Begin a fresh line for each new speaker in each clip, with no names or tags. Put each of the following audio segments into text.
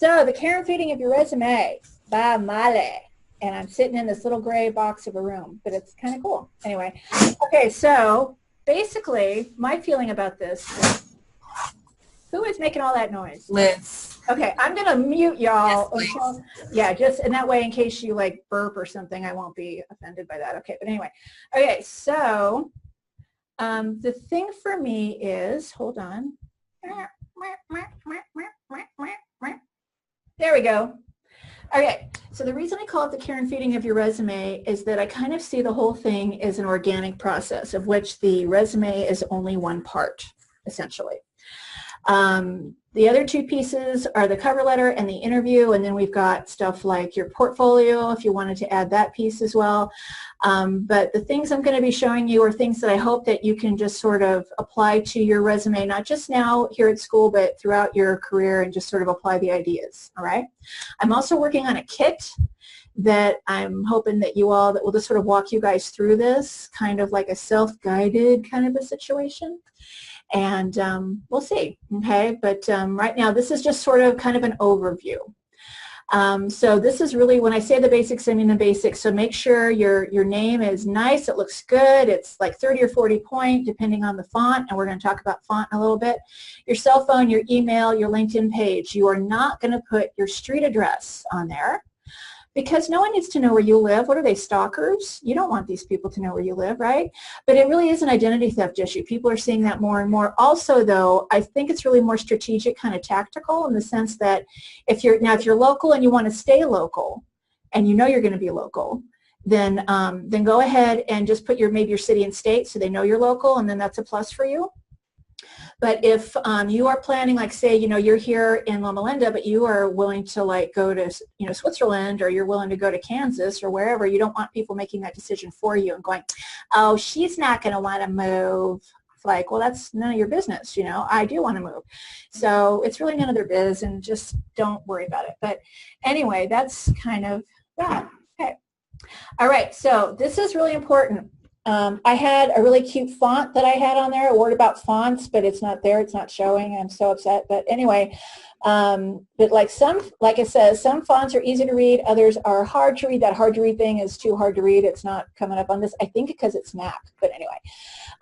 So the care and feeding of your resume by Miley. And I'm sitting in this little gray box of a room, but it's kind of cool. Anyway, okay, so basically my feeling about this, who is making all that noise?
Liz.
Okay, I'm going to mute y'all.
Yes,
Yeah, just in that way, in case you like burp or something, I won't be offended by that. Okay, but anyway. Okay, so the thing for me is, hold on. There we go. Okay, so the reason I call it the care and feeding of your resume is that I kind of see the whole thing as an organic process of which the resume is only one part, essentially. The other two pieces are the cover letter and the interview, and then we've got stuff like your portfolio if you wanted to add that piece as well. But the things I'm going to be showing you are things that I hope that you can just sort of apply to your resume, not just now here at school, but throughout your career, and just sort of apply the ideas, all right? I'm also working on a kit that I'm hoping that you all, that will just sort of walk you guys through this, kind of like a self-guided kind of a situation. And we'll see, okay? But right now, this is just sort of kind of an overview. So this is really, when I say the basics, I mean the basics. So make sure your name is nice, it looks good, it's like 30 or 40 point, depending on the font, and we're going to talk about font in a little bit. Your cell phone, your email, your LinkedIn page. You are not going to put your street address on there, because no one needs to know where you live. What are they, stalkers? You don't want these people to know where you live, right? But it really is an identity theft issue. People are seeing that more and more. Also, though, I think it's really more strategic, kind of tactical, in the sense that if you're local and you want to stay local, and you know you're going to be local, then go ahead and just put maybe your city and state so they know you're local, and then that's a plus for you. But if you are planning, like say, you're here in Loma Linda, but you are willing to like go to, Switzerland, or you're willing to go to Kansas or wherever, you don't want people making that decision for you and going, oh, she's not going to want to move. It's like, well, that's none of your business, I do want to move. So it's really none of their biz, and just don't worry about it. But anyway, that's kind of that. Okay. All right, so this is really important. I had a really cute font that I had on there, a word about fonts, but it's not there. It's not showing. I'm so upset. But anyway, but like it says, some fonts are easy to read. Others are hard to read. That hard to read thing is too hard to read. It's not coming up on this. I think because it's Mac. But anyway,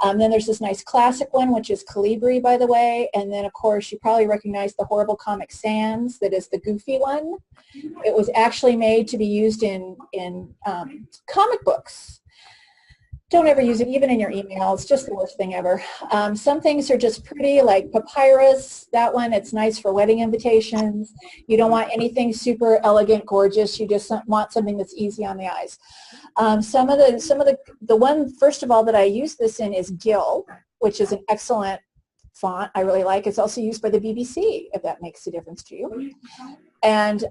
then there's this nice classic one, which is Calibri, by the way. And then, of course, you probably recognize the horrible Comic Sans. That is the goofy one. It was actually made to be used in comic books. Don't ever use it, even in your email. It's just the worst thing ever. Some things are just pretty, like Papyrus. That one, it's nice for wedding invitations. You don't want anything super elegant, gorgeous. You just want something that's easy on the eyes. The one, first of all, that I use this in is Gill, which is an excellent font. I really like. It's also used by the BBC, if that makes a difference to you. And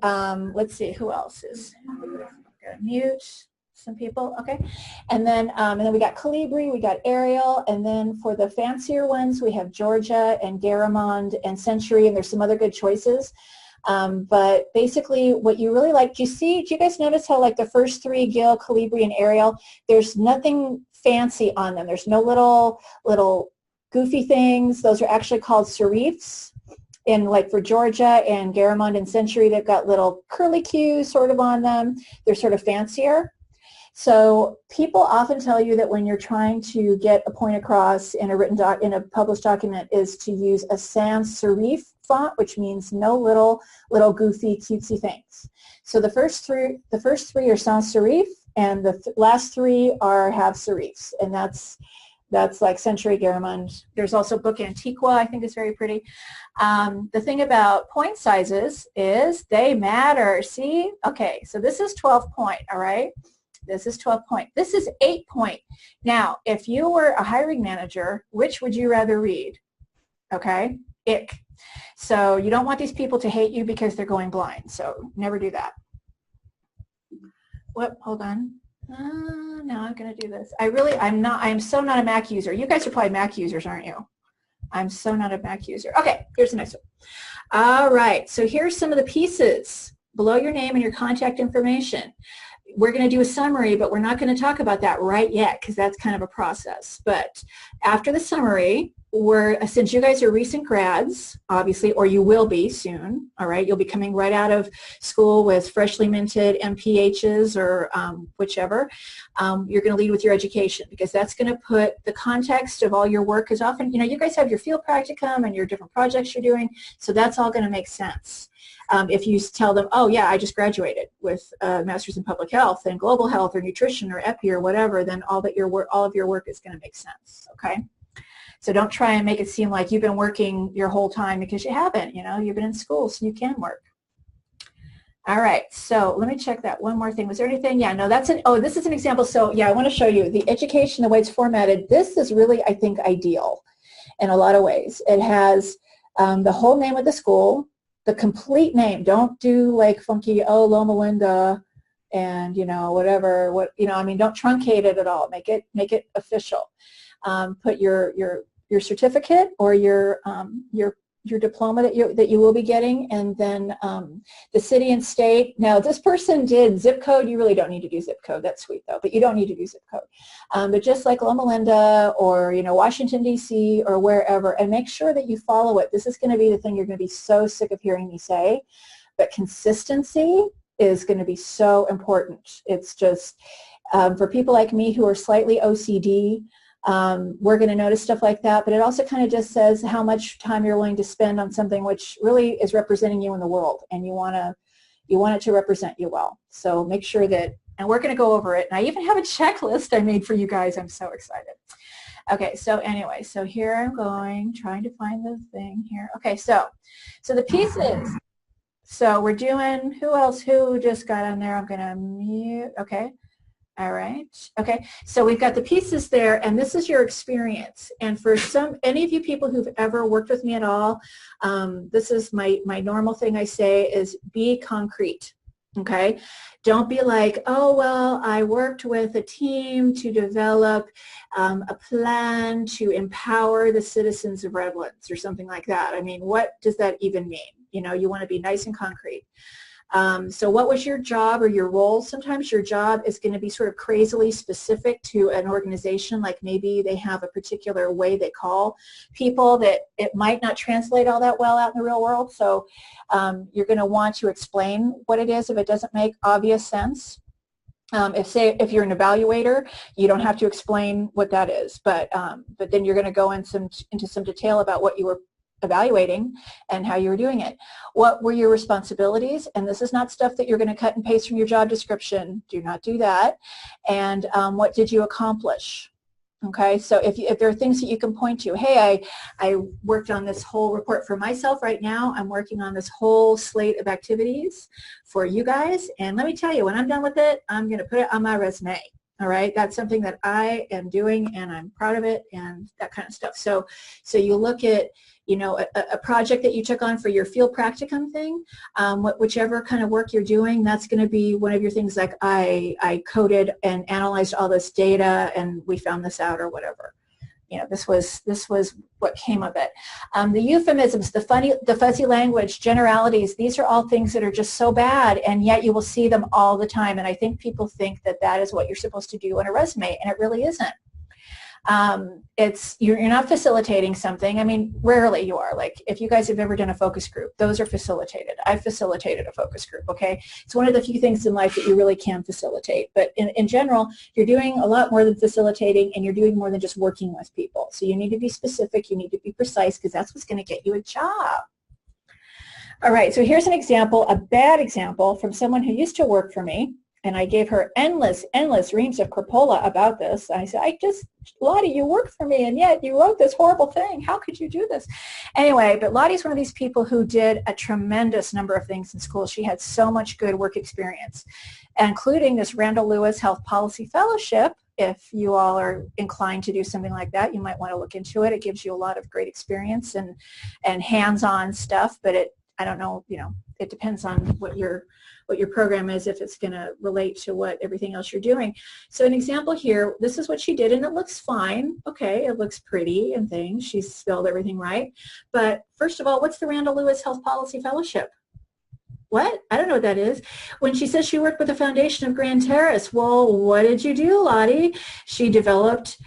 let's see, who else is? I'm gonna mute some people, okay, and then we got Calibri, we got Arial, and then for the fancier ones we have Georgia and Garamond and Century, and there's some other good choices. But basically, what you really like, do you guys notice how like the first three, Gill, Calibri, and Arial, there's nothing fancy on them. There's no little goofy things. Those are actually called serifs. And like for Georgia and Garamond and Century, they've got little curly cues sort of on them. They're sort of fancier. So people often tell you that when you're trying to get a point across in a published document is to use a sans serif font, which means no little goofy cutesy things. So the first three are sans serif, and the last three have serifs, and that's like Century, Garamond. There's also Book Antiqua, I think is very pretty. The thing about point sizes is they matter. See? Okay, so this is 12 point, all right? This is 12 point. This is 8 point. Now, if you were a hiring manager, which would you rather read? Okay, ick. So you don't want these people to hate you because they're going blind. So never do that. Whoop, hold on. No, I'm going to do this. I'm so not a Mac user. You guys are probably Mac users, aren't you? I'm so not a Mac user. Okay, here's the next one. All right, so here's some of the pieces below your name and your contact information. We're going to do a summary, but we're not going to talk about that right yet because that's kind of a process. But after the summary, since you guys are recent grads, obviously, or you will be soon, all right, you'll be coming right out of school with freshly minted MPHs or whichever, you're going to lead with your education, because that's going to put the context of all your work, because often, you know, you guys have your field practicum and your different projects you're doing, so that's all going to make sense. If you tell them, oh yeah, I just graduated with a master's in public health and global health or nutrition or epi or whatever, then all of your work is going to make sense, okay? So don't try and make it seem like you've been working your whole time, because you haven't. You know, you've been in school, so you can work. All right, so let me check that one more thing. Was there anything? Yeah, no, this is an example. So yeah, I want to show you the education, the way it's formatted. This is really, I think, ideal in a lot of ways. It has the whole name of the school, the complete name. Don't do like funky, oh, Loma Linda, and, you know, whatever, I mean, don't truncate it at all. Make it official. Put your certificate or your diploma that you will be getting, and then the city and state. Now, this person did zip code. You really don't need to do zip code. That's sweet though, but you don't need to do zip code. But just like Loma Linda or, you know, Washington D.C. or wherever, and make sure that you follow it. This is going to be the thing you're going to be so sick of hearing me say, but consistency is going to be so important. It's just for people like me who are slightly OCD. We're going to notice stuff like that, but it also kind of just says how much time you're willing to spend on something which really is representing you in the world, and you want it to represent you well. So make sure that, and we're going to go over it, and I even have a checklist I made for you guys. I'm so excited. Okay, so anyway, so here I'm trying to find the thing here. Okay, so the pieces. So we're doing, who just got on there? I'm going to mute, okay. All right. Okay. So we've got the pieces there, and this is your experience. And for any of you people who've ever worked with me at all, this is my normal thing I say is be concrete. Okay. Don't be like, oh, well, I worked with a team to develop a plan to empower the citizens of Redlands or something like that. I mean, what does that even mean? You know, you want to be nice and concrete. So what was your job or your role? Sometimes your job is going to be sort of crazily specific to an organization, like maybe they have a particular way they call people that it might not translate all that well out in the real world. So you're going to want to explain what it is if it doesn't make obvious sense. If you're an evaluator, you don't have to explain what that is, but then you're going to go into some detail about what you were evaluating and how you were doing it. What were your responsibilities? And this is not stuff that you're going to cut and paste from your job description. Do not do that. And what did you accomplish? Okay, so if there are things that you can point to, hey, I worked on this whole report for myself right now. I'm working on this whole slate of activities for you guys. And let me tell you, when I'm done with it, I'm going to put it on my resume. All right, that's something that I am doing, and I'm proud of it, and that kind of stuff. So you look at, you know, a project that you took on for your field practicum thing, whichever kind of work you're doing, that's going to be one of your things, like I coded and analyzed all this data and we found this out or whatever. You know, this was what came of it. The euphemisms, the fuzzy language, generalities, these are all things that are just so bad, and yet you will see them all the time. And I think people think that that is what you're supposed to do on a resume, and it really isn't. You're not facilitating something. I mean, rarely you are. Like, if you guys have ever done a focus group, those are facilitated. I've facilitated a focus group, okay? It's one of the few things in life that you really can facilitate. But in general, you're doing a lot more than facilitating, and you're doing more than just working with people. So you need to be specific, you need to be precise, because that's what's going to get you a job. All right, so here's an example, a bad example from someone who used to work for me. And I gave her endless reams of crapola about this. I said, Lottie, you worked for me, and yet you wrote this horrible thing. How could you do this? Anyway, but Lottie's one of these people who did a tremendous number of things in school. She had so much good work experience, including this Randall Lewis Health Policy Fellowship. If you all are inclined to do something like that, you might want to look into it. It gives you a lot of great experience and hands-on stuff, but I don't know, you know, it depends on what your program is, if it's going to relate to what everything else you're doing. So an example here, this is what she did, and it looks fine. Okay, it looks pretty and things. She spelled everything right. But first of all, what's the Randall Lewis Health Policy Fellowship? What? I don't know what that is. When she says she worked with the Foundation of Grand Terrace, well, what did you do, Lottie? She developed,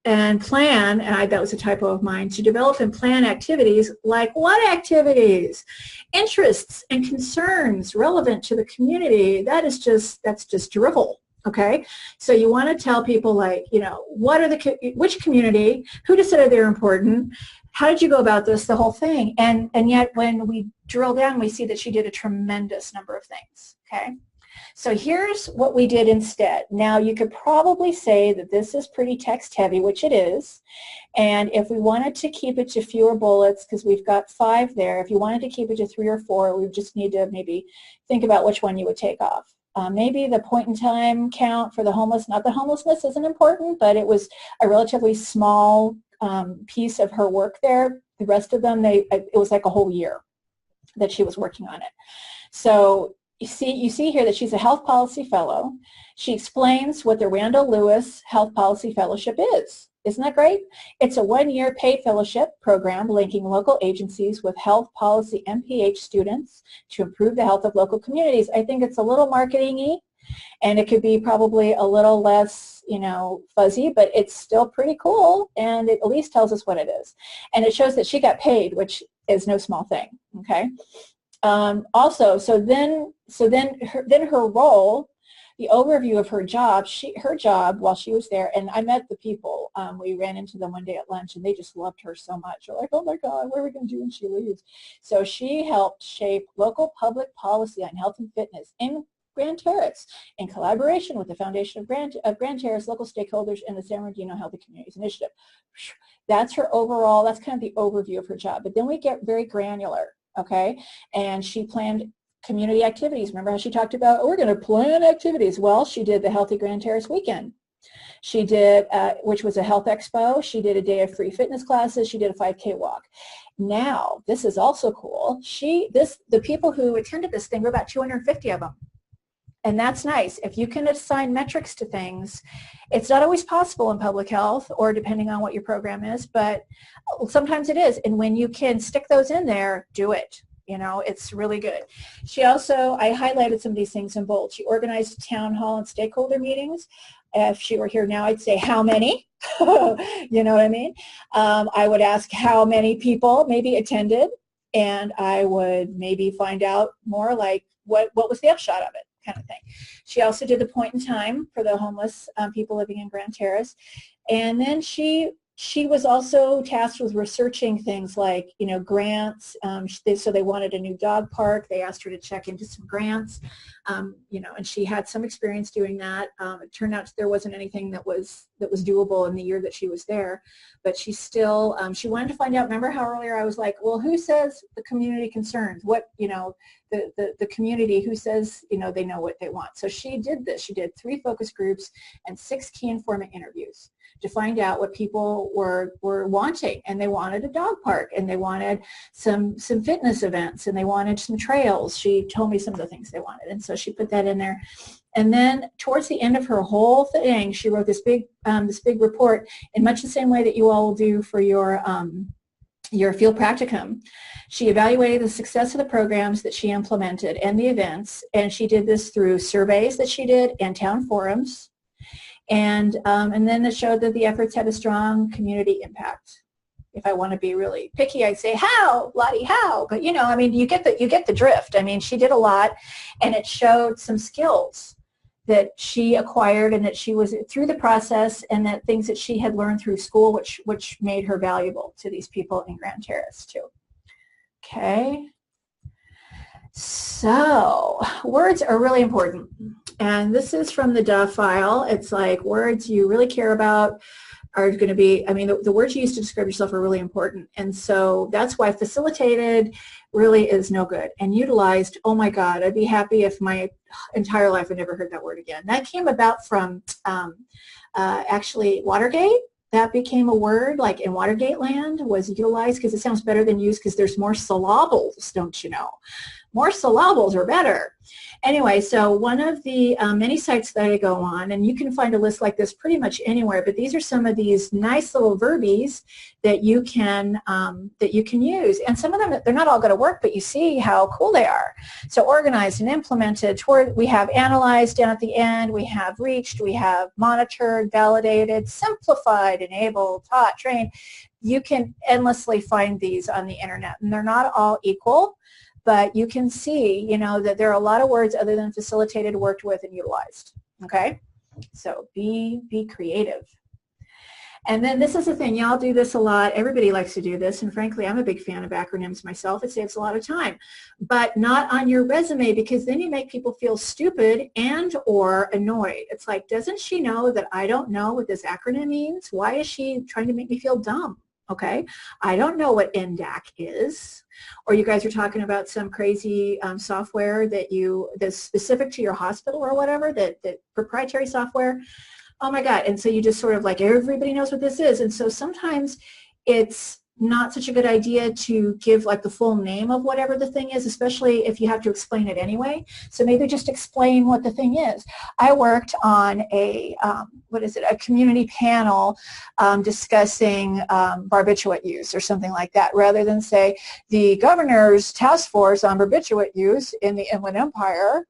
and plan, and that was a typo of mine, to develop and plan activities. Like what activities? Interests and concerns relevant to the community. That's just drivel. Okay, so you want to tell people, like, you know, which community, who decided they're important, how did you go about this, the whole thing. And yet when we drill down, we see that she did a tremendous number of things. Okay, so here's what we did instead. Now you could probably say that this is pretty text heavy, which it is, and if we wanted to keep it to fewer bullets, because we've got 5 there, if you wanted to keep it to 3 or 4, we just need to maybe think about which one you would take off. Maybe the point in time count for the homeless, not that homelessness isn't important, but it was a relatively small piece of her work there. The rest of them, it was like a whole year that she was working on it. So you see here that she's a health policy fellow. She explains what the Randall Lewis Health Policy Fellowship is. Isn't that great? It's a 1-year paid fellowship program linking local agencies with health policy MPH students to improve the health of local communities. I think it's a little marketing-y, and it could be probably a little less, you know, fuzzy, but it's still pretty cool, and it at least tells us what it is. And it shows that she got paid, which is no small thing, okay? Also, so then her role, the overview of her job, her job while she was there, and I met the people, we ran into them one day at lunch, and they just loved her so much. They're like, oh my God, what are we going to do when she leaves? So she helped shape local public policy on health and fitness in Grand Terrace in collaboration with the Foundation of Grand Terrace, local stakeholders, and the San Bernardino Healthy Communities Initiative. That's her overall, that's kind of the overview of her job. But then we get very granular, okay? And she planned community activities. Remember how she talked about, oh, we're going to plan activities? Well, she did the Healthy Grand Terrace Weekend. She did, which was a health expo. She did a day of free fitness classes. She did a 5K walk. Now, this is also cool. The people who attended this thing were about 250 of them. And that's nice. If you can assign metrics to things, it's not always possible in public health, or depending on what your program is, but sometimes it is. And when you can stick those in there, do it. You know, it's really good. She also, I highlighted some of these things in bold. She organized town hall and stakeholder meetings. If she were here now, I'd say how many, you know what I mean? I would ask how many people maybe attended, and I would maybe find out more like what was the upshot of it, kind of thing. She also did the point in time for the homeless people living in Grand Terrace. And then she was also tasked with researching things like, you know, grants. So they wanted a new dog park. They asked her to check into some grants, you know, and she had some experience doing that. It turned out there wasn't anything that was doable in the year that she was there, but she still, she wanted to find out. Remember how earlier I was like, well, who says the community concerns? What, you know, the community, who says, you know, they know what they want. So she did this. She did 3 focus groups and 6 key informant interviews to find out what people were wanting. And they wanted a dog park, and they wanted some fitness events, and they wanted some trails. She told me some of the things they wanted, and so she put that in there. And then towards the end of her whole thing, she wrote this big report in much the same way that you all will do for your field practicum. She evaluated the success of the programs that she implemented and the events, and she did this through surveys that she did and town forums. And then it showed that the efforts had a strong community impact. If I want to be really picky, I'd say how, Lottie, how? But you know, I mean, you get the drift. I mean, she did a lot, and it showed some skills that she acquired and that she was through the process, and that things that she had learned through school, which made her valuable to these people in Grand Terrace too. Okay. So words are really important. And this is from the DAW file. It's like words you really care about are going to be, I mean, the words you use to describe yourself are really important. And so that's why facilitated really is no good. And utilized, oh my God, I'd be happy if my entire life I never heard that word again. That came about from actually Watergate. That became a word, like in Watergate land, was utilized because it sounds better than used because there's more syllables, don't you know? more syllables are better. Anyway, so one of the many sites that I go on, and you can find a list like this pretty much anywhere, but these are some of these nice little verbies that you can use. And some of them, they're not all going to work, but you see how cool they are. So organized and implemented, we have analyzed down at the end, we have reached, we have monitored, validated, simplified, enabled, taught, trained. You can endlessly find these on the internet, and they're not all equal. But you can see, you know, that there are a lot of words other than facilitated, worked with, and utilized, okay? So be creative. And then this is the thing, y'all do this a lot. Everybody likes to do this, and frankly, I'm a big fan of acronyms myself. It saves a lot of time. But not on your resume, because then you make people feel stupid and or annoyed. It's like, doesn't she know that I don't know what this acronym means? Why is she trying to make me feel dumb? Okay, I don't know what NDAC is, or you guys are talking about some crazy software that's specific to your hospital or whatever, that proprietary software. Oh my God, and so you just sort of like, everybody knows what this is, and so sometimes it's not such a good idea to give like the full name of whatever the thing is, especially if you have to explain it anyway. So maybe just explain what the thing is. I worked on a community panel discussing barbiturate use or something like that, rather than say the governor's task force on barbiturate use in the Inland Empire.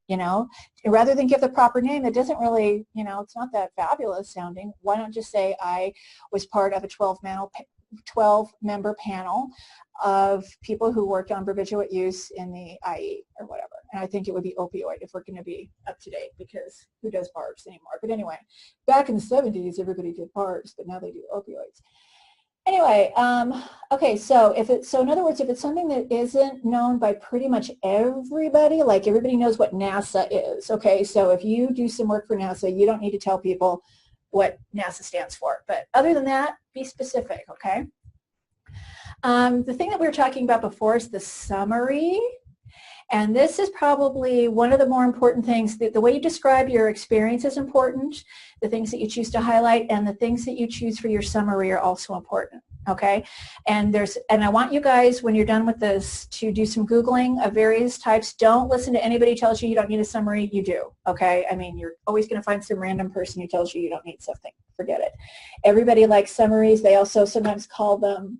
You know, rather than give the proper name, it doesn't really, you know, it's not that fabulous sounding. Why not just say I was part of a 12-member panel of people who worked on barbiturate use in the IE or whatever. And I think it would be opioid if we're going to be up to date, because who does barbs anymore? But anyway, back in the 70s, everybody did barbs, but now they do opioids. Anyway, okay, so in other words, if it's something that isn't known by pretty much everybody, like everybody knows what NASA is, okay, so if you do some work for NASA, you don't need to tell people what NASA stands for. But other than that, be specific, okay? The thing that we were talking about before is the summary. And this is probably one of the more important things. The way you describe your experience is important. The things that you choose to highlight and the things that you choose for your summary are also important, okay? And I want you guys, when you're done with this, to do some Googling of various types. Don't listen to anybody who tells you you don't need a summary. You do, okay? I mean, you're always going to find some random person who tells you you don't need something. Forget it. Everybody likes summaries. They also sometimes call them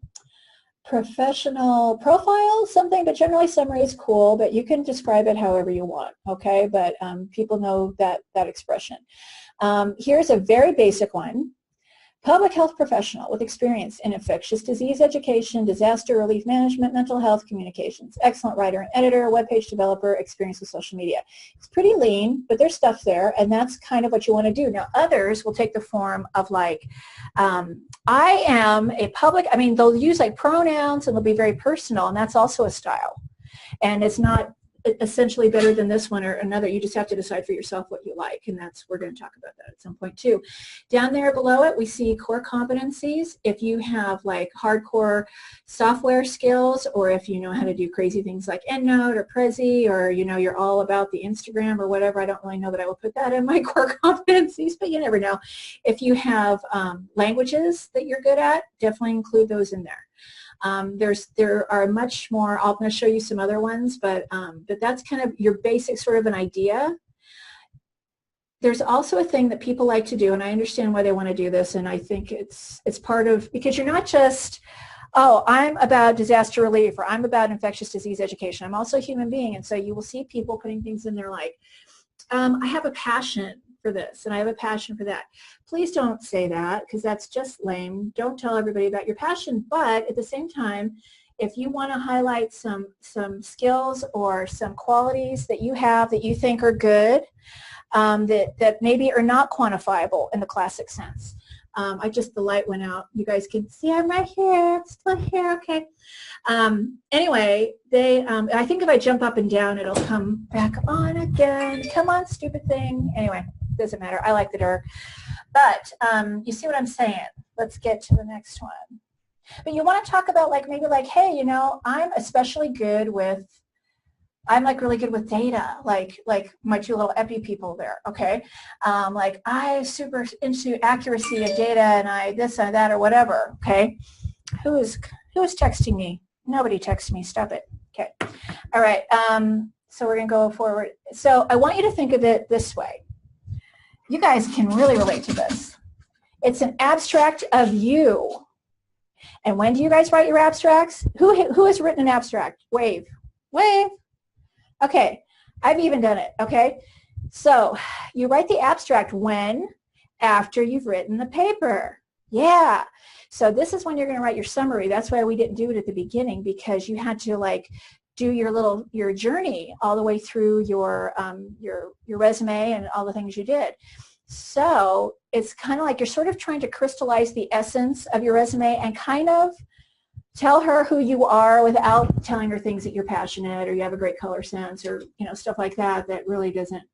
professional profile, something, but generally summary is cool, but you can describe it however you want, okay? But people know that expression. Here's a very basic one. Public health professional with experience in infectious disease education, disaster relief management, mental health, communications. Excellent writer and editor, web page developer, experience with social media. It's pretty lean, but there's stuff there, and that's kind of what you want to do. Now, others will take the form of like, I am a public, I mean, they'll use like pronouns and they'll be very personal, and that's also a style. And it's not essentially better than this one or another. You just have to decide for yourself what you like, and we're going to talk about that at some point too. Down there below it, we see core competencies. If you have like hardcore software skills, or if you know how to do crazy things like EndNote or Prezi, or you know you're all about the Instagram or whatever, I don't really know that I will put that in my core competencies, but you never know. If you have languages that you're good at, definitely include those in there. There are much more. I'm going to show you some other ones, but that's kind of your basic sort of an idea. There's also a thing that people like to do, and I understand why they want to do this, and I think it's part of, because you're not just, oh, I'm about disaster relief, or I'm about infectious disease education. I'm also a human being, and so you will see people putting things in there like, I have a passion for this, and I have a passion for that. Please don't say that, because that's just lame. Don't tell everybody about your passion, but at the same time, if you want to highlight some skills or some qualities that you have that you think are good, that maybe are not quantifiable in the classic sense. The light went out. You guys can see I'm right here. I'm still here, okay. Anyway, I think if I jump up and down, it'll come back on again. Come on, stupid thing. Anyway, doesn't matter. I like the dark. But you see what I'm saying? Let's get to the next one. But you want to talk about like maybe like, hey, you know, I'm especially good with, I'm like really good with data, like my two little epi people there, okay? Like I'm super into accuracy of data, and I this and that or whatever, okay? Who is texting me? Nobody texts me. Stop it. Okay. All right, so we're going to go forward. So I want you to think of it this way. You guys can really relate to this. It's an abstract of you. And when do you guys write your abstracts? Who has written an abstract? Wave. Wave. Okay, I've even done it, okay? So you write the abstract when? After you've written the paper. Yeah. So this is when you're going to write your summary. That's why we didn't do it at the beginning, because you had to like do your journey all the way through your resume and all the things you did. So it's kind of like you're sort of trying to crystallize the essence of your resume and kind of tell her who you are without telling her things that you're passionate or you have a great color sense or stuff like that really doesn't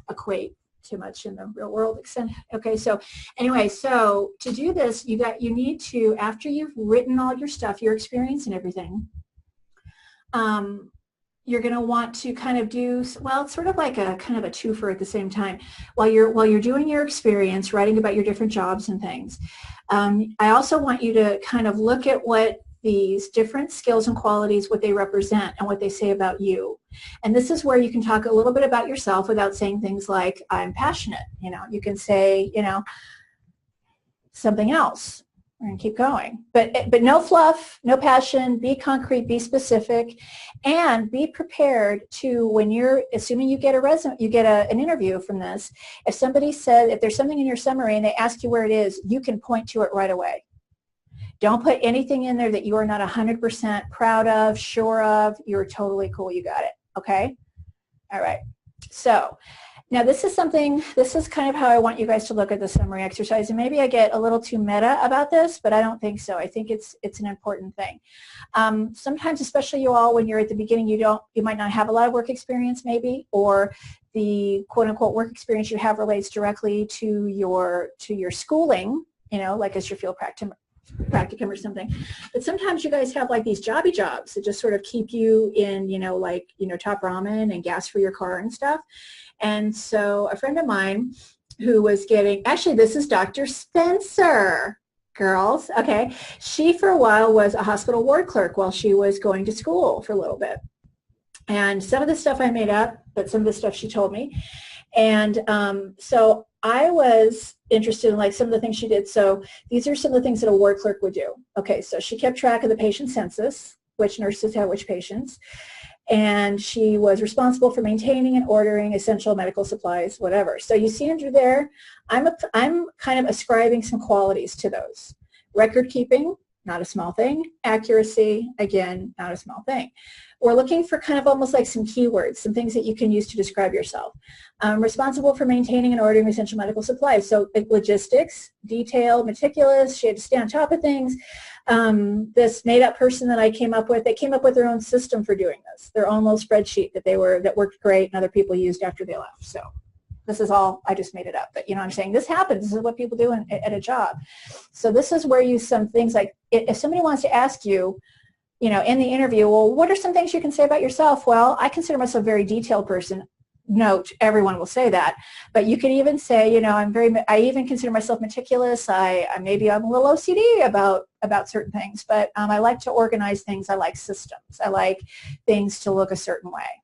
equate too much in the real world. Okay, so anyway, so to do this, you need to, after you've written all your stuff, your experience and everything, you're going to want to kind of do, well, it's sort of like a kind of a twofer at the same time. While you're doing your experience, writing about your different jobs and things, I also want you to kind of look at what these different skills and qualities, what they represent and what they say about you. And this is where you can talk a little bit about yourself without saying things like, I'm passionate. You can say, something else. We're going to keep going. But no fluff, no passion, be concrete, be specific, and be prepared to, when you're, assuming you get a resume, you get an interview from this, if there's something in your summary and they ask you where it is, you can point to it right away. Don't put anything in there that you are not 100% proud of, sure of. You're totally cool. You got it. Okay? All right. So now this is kind of how I want you guys to look at the summary exercise. And maybe I get a little too meta about this, but I don't think so. I think it's an important thing. Sometimes, especially you all, when you're at the beginning, you might not have a lot of work experience maybe, or the quote-unquote work experience you have relates directly to your schooling, like as your field practicum or something. But sometimes you guys have like these jobby jobs that just sort of keep you in, top ramen and gas for your car and stuff. And so a friend of mine who was actually this is Dr. Spencer, girls, okay. She for a while was a hospital ward clerk while she was going to school for a little bit. And some of the stuff I made up, but some of the stuff she told me. And so I was interested in like some of the things she did. So these are some of the things that a ward clerk would do. Okay, so she kept track of the patient census, which nurses had which patients, and she was responsible for maintaining and ordering essential medical supplies, whatever. So you see under there, I'm kind of ascribing some qualities to those. Record keeping, not a small thing. Accuracy, again, not a small thing. We're looking for kind of almost like some keywords, some things that you can use to describe yourself. Responsible for maintaining and ordering essential medical supplies. So logistics, detailed, meticulous, she had to stay on top of things. This made-up person that I came up with, they came up with their own system for doing this, their own little spreadsheet that worked great and other people used after they left. So this is all, I just made it up, but I'm saying this happens. This is what people do at a job. So this is where you, some things like, if somebody wants to ask you, in the interview, well, what are some things you can say about yourself? Well, I consider myself a very detailed person. Note, everyone will say that, but you can even say, I even consider myself meticulous. Maybe I'm a little OCD about certain things, but I like to organize things. I like systems. I like things to look a certain way.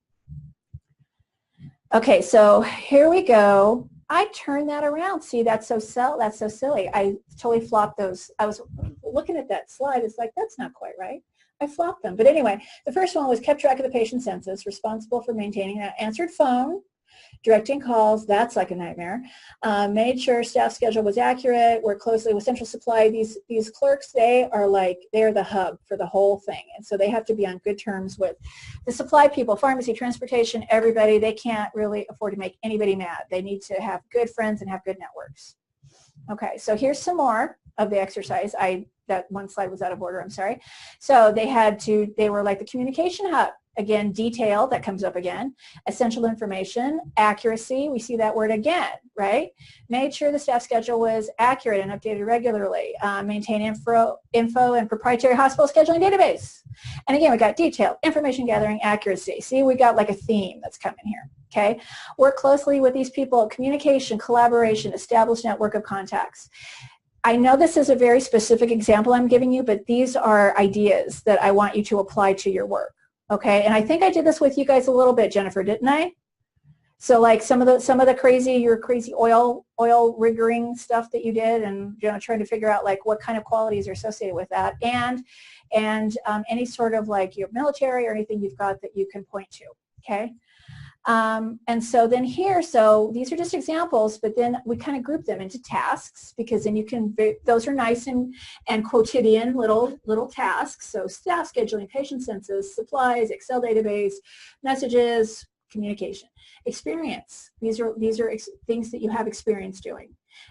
Okay, so here we go. I turned that around. See, that's so silly. I totally flopped those. I was looking at that slide. It's like, that's not quite right. I flopped them. But anyway, the first one was kept track of the patient census, responsible for maintaining an answered phone, directing calls, that's like a nightmare, made sure staff schedule was accurate, worked closely with central supply. These clerks, they're the hub for the whole thing. And so they have to be on good terms with the supply people, pharmacy, transportation, everybody. They can't really afford to make anybody mad. They need to have good friends and have good networks. Okay, so here's some more of the exercise. That one slide was out of order, I'm sorry. So they were like the communication hub. Again, detail, that comes up again. Essential information, accuracy, we see that word again, right? Made sure the staff schedule was accurate and updated regularly. Maintain info and proprietary hospital scheduling database. And again, we got detail, information gathering, accuracy. See, we got like a theme that's coming here, okay? Work closely with these people, communication, collaboration, establish network of contacts. I know this is a very specific example I'm giving you, but these are ideas that I want you to apply to your work, Okay, and I think I did this with you guys a little bit, Jennifer, didn't I? So like some of the crazy, your crazy oil riggering stuff that you did, and trying to figure out like what kind of qualities are associated with that, and any sort of like your military or anything you've got that you can point to. Okay. And so then here, so these are just examples, but then we kind of group them into tasks, because then you can, those are nice and quotidian little tasks. So staff scheduling, patient census, supplies, Excel database, messages, communication. Experience, these are things that you have experience doing.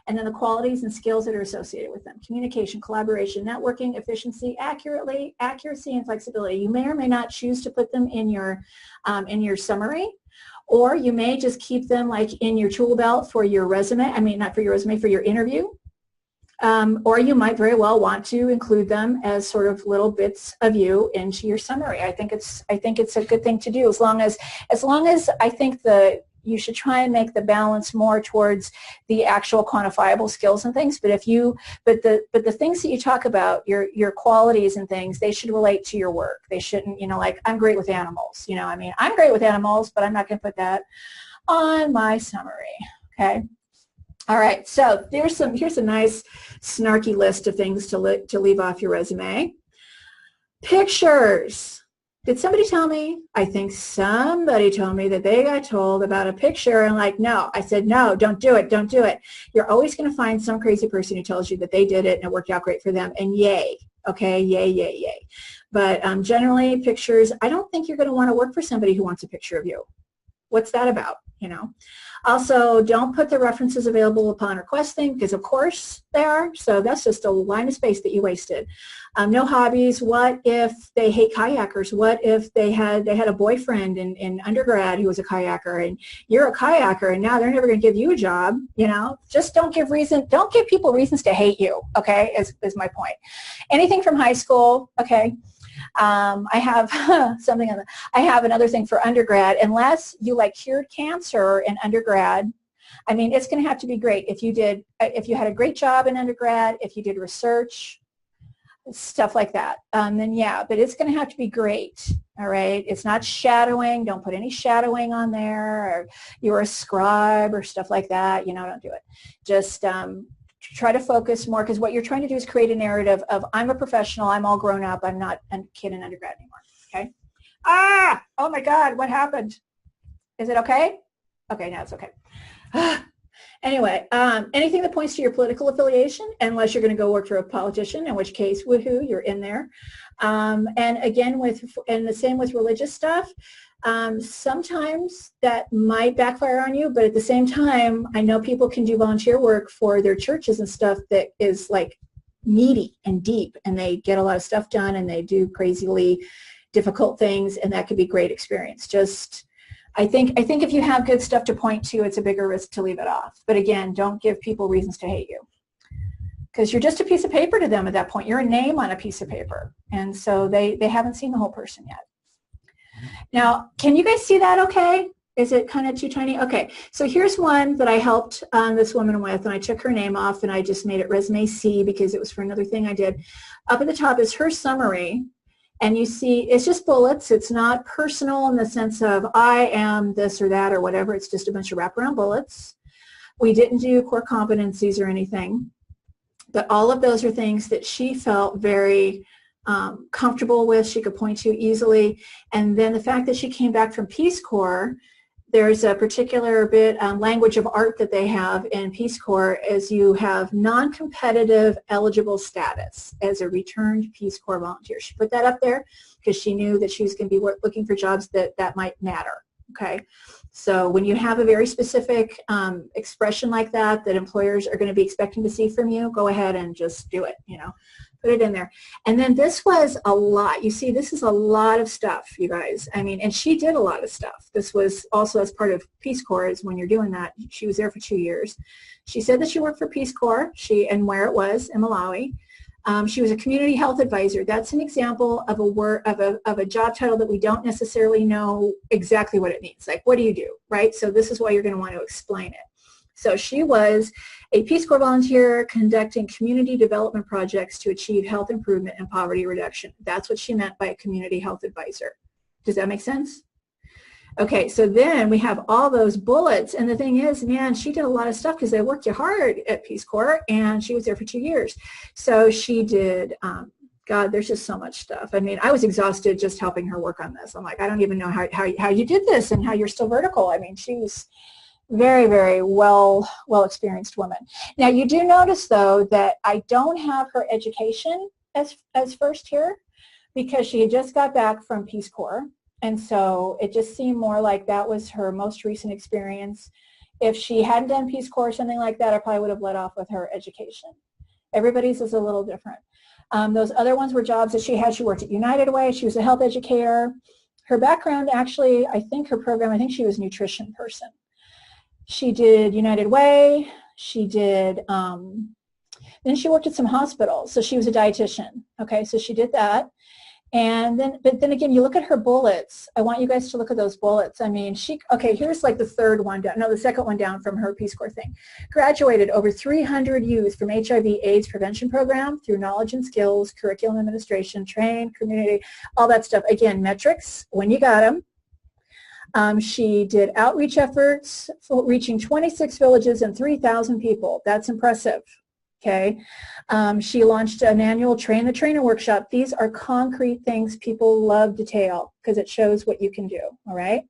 And then the qualities and skills that are associated with them: communication, collaboration, networking, efficiency, accuracy, and flexibility. You may or may not choose to put them in your summary, or you may just keep them like in your tool belt for your resume. I mean, not for your resume, for your interview. Or you might very well want to include them as sort of little bits of you into your summary. I think it's a good thing to do, as long as I think you should try and make the balance more towards the actual quantifiable skills and things. But the things that you talk about, your qualities and things, they should relate to your work. They shouldn't, like, I'm great with animals. I mean, I'm great with animals, but I'm not going to put that on my summary. Okay. All right, so here's a nice snarky list of things to leave off your resume. Pictures. Did somebody tell me? I think somebody told me that they got told about a picture and like, no. I said, no, don't do it, don't do it. You're always going to find some crazy person who tells you that they did it and it worked out great for them, and yay. Okay, yay, yay, yay. But generally, pictures, I don't think you're going to want to work for somebody who wants a picture of you. What's that about? Also, don't put the references available upon request thing, because of course they are. So that's just a line of space that you wasted. No hobbies. What if they hate kayakers? What if they had a boyfriend in undergrad who was a kayaker, and you're a kayaker, and now they're never going to give you a job? Just don't give people reasons to hate you. Okay, is my point. Anything from high school. Okay. I have I have another thing for undergrad. Unless you like cured cancer in undergrad, I mean, it's going to have to be great. If you had a great job in undergrad, if you did research, stuff like that, then yeah, but it's going to have to be great. All right. It's not shadowing. Don't put any shadowing on there, or you're a scribe or stuff like that. Don't do it. Just, try to focus more, because what you're trying to do is create a narrative of, I'm a professional, I'm all grown up, I'm not a kid in undergrad anymore. Okay? Oh my God, what happened? Is it okay? Okay, now it's okay. Anyway, anything that points to your political affiliation, unless you're going to go work for a politician, in which case, woohoo, you're in there. And again, and the same with religious stuff. Sometimes that might backfire on you, but at the same time, I know people can do volunteer work for their churches and stuff that is like meaty and deep, and they get a lot of stuff done, and they do crazily difficult things, and that could be a great experience. Just, I think if you have good stuff to point to, it's a bigger risk to leave it off. But again, don't give people reasons to hate you, because you're just a piece of paper to them at that point. You're a name on a piece of paper, and so they haven't seen the whole person yet. Now, can you guys see that okay? Is it kind of too tiny? Okay, so here's one that I helped this woman with, and I took her name off, and I just made it resume C because it was for another thing I did. Up at the top is her summary, and you see it's just bullets. It's not personal in the sense of I am this or that or whatever. It's just a bunch of wraparound bullets. We didn't do core competencies or anything, but all of those are things that she felt very comfortable with, she could point to easily. And then the fact that she came back from Peace Corps, there's a particular bit language of art that they have in Peace Corps, as you have non-competitive eligible status as a returned Peace Corps volunteer. She put that up there because she knew that she was going to be looking for jobs that might matter. Okay, so when you have a very specific expression like that employers are going to be expecting to see from you, go ahead and just do it. Put it in there. And then this was a lot. You see, this is a lot of stuff, you guys. I mean, and she did a lot of stuff. This was also as part of Peace Corps, is when you're doing that. She was there for 2 years. She said that she worked for Peace Corps, and where it was in Malawi. She was a community health advisor. That's an example of a job title that we don't necessarily know exactly what it means. Like, what do you do, right? So this is why you're going to want to explain it. So she was a Peace Corps volunteer conducting community development projects to achieve health improvement and poverty reduction. That's what she meant by a community health advisor. Does that make sense? Okay, so then we have all those bullets, and the thing is, man, she did a lot of stuff because they worked you hard at Peace Corps, and she was there for 2 years. So she did, God, there's just so much stuff. I mean, I was exhausted just helping her work on this. I'm like, I don't even know how you did this and how you're still vertical. I mean, she was very, very well experienced woman. Now, you do notice, though, that I don't have her education as first here because she had just got back from Peace Corps. And so it just seemed more like that was her most recent experience. If she hadn't done Peace Corps or something like that, I probably would have led off with her education. Everybody's is a little different. Those other ones were jobs that she had. She worked at United Way. She was a health educator. Her background, actually, I think her program, I think she was a nutrition person. She did United Way. She did, then she worked at some hospitals. So she was a dietitian. Okay, so she did that. And then, but then again, you look at her bullets. I want you guys to look at those bullets. I mean, okay, here's like the third one down. No, the second one down from her Peace Corps thing. Graduated over 300 youth from HIV/AIDS prevention program through knowledge and skills, curriculum administration, trained, community, all that stuff. Again, metrics, when you got them. She did outreach efforts, reaching 26 villages and 3,000 people. That's impressive. Okay, she launched an annual Train the Trainer workshop. These are concrete things people love detail because it shows what you can do, all right?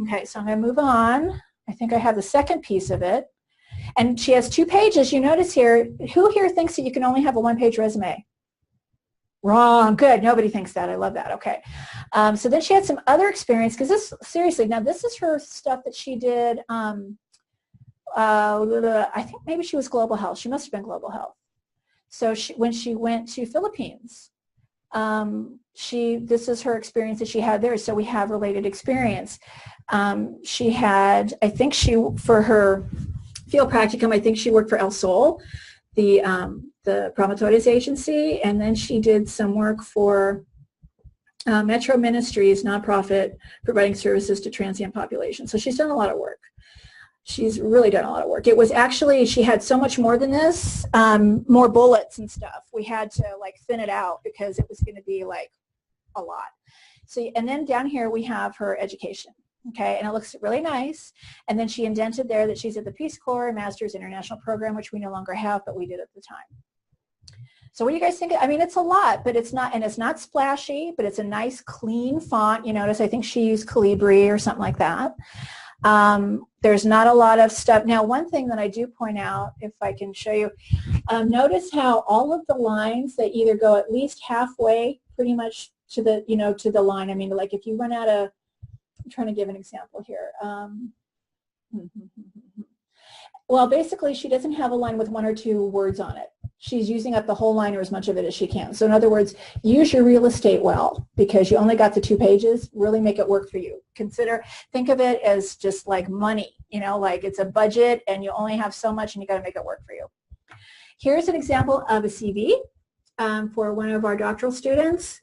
Okay, so I'm going to move on. I think I have the second piece of it. And she has 2 pages. You notice here, who here thinks that you can only have a 1-page resume? Wrong. Good. Nobody thinks that. I love that. Okay. So then she had some other experience because this, seriously, now this is her stuff that she did. I think maybe she was Global Health. She must have been Global Health. So when she went to Philippines, this is her experience that she had there. So we have related experience. She had, I think for her field practicum, I think she worked for El Sol, the Promotores agency, and then she did some work for Metro Ministries, nonprofit, providing services to transient populations. So she's done a lot of work. She's really done a lot of work. It was actually, she had so much more than this, more bullets and stuff. We had to like thin it out because it was going to be like a lot. So, and then down here we have her education. Okay, and it looks really nice. And then she indented there that she's at the Peace Corps Master's International Program, which we no longer have, but we did at the time. So what do you guys think? I mean, it's a lot, but it's not, and it's not splashy, but it's a nice clean font. You notice, I think she used Calibri or something like that. There's not a lot of stuff. Now, one thing that I do point out, if I can show you, notice how all of the lines, they either go at least halfway pretty much to the, to the line. I mean, like if you run out of, I'm trying to give an example here. Well, basically, she doesn't have a line with 1 or 2 words on it. She's using up the whole line or as much of it as she can. So in other words, use your real estate well because you only got the 2 pages. Really make it work for you. Think of it as just like money, like it's a budget and you only have so much and you got to make it work for you. Here's an example of a CV for one of our doctoral students.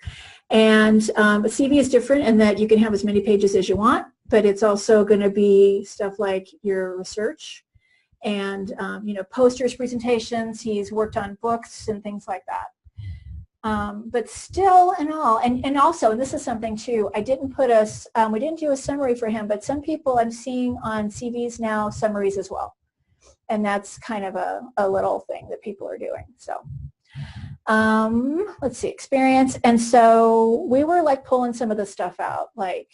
And a CV is different in that you can have as many pages as you want, but it's also going to be stuff like your research and posters, presentations. He's worked on books and things like that. But still and all, and also, and this is something too, I didn't put we didn't do a summary for him, but some people I'm seeing on CVs now, summaries as well. And that's kind of a little thing that people are doing. So let's see, experience. And so we were like pulling some of the stuff out, like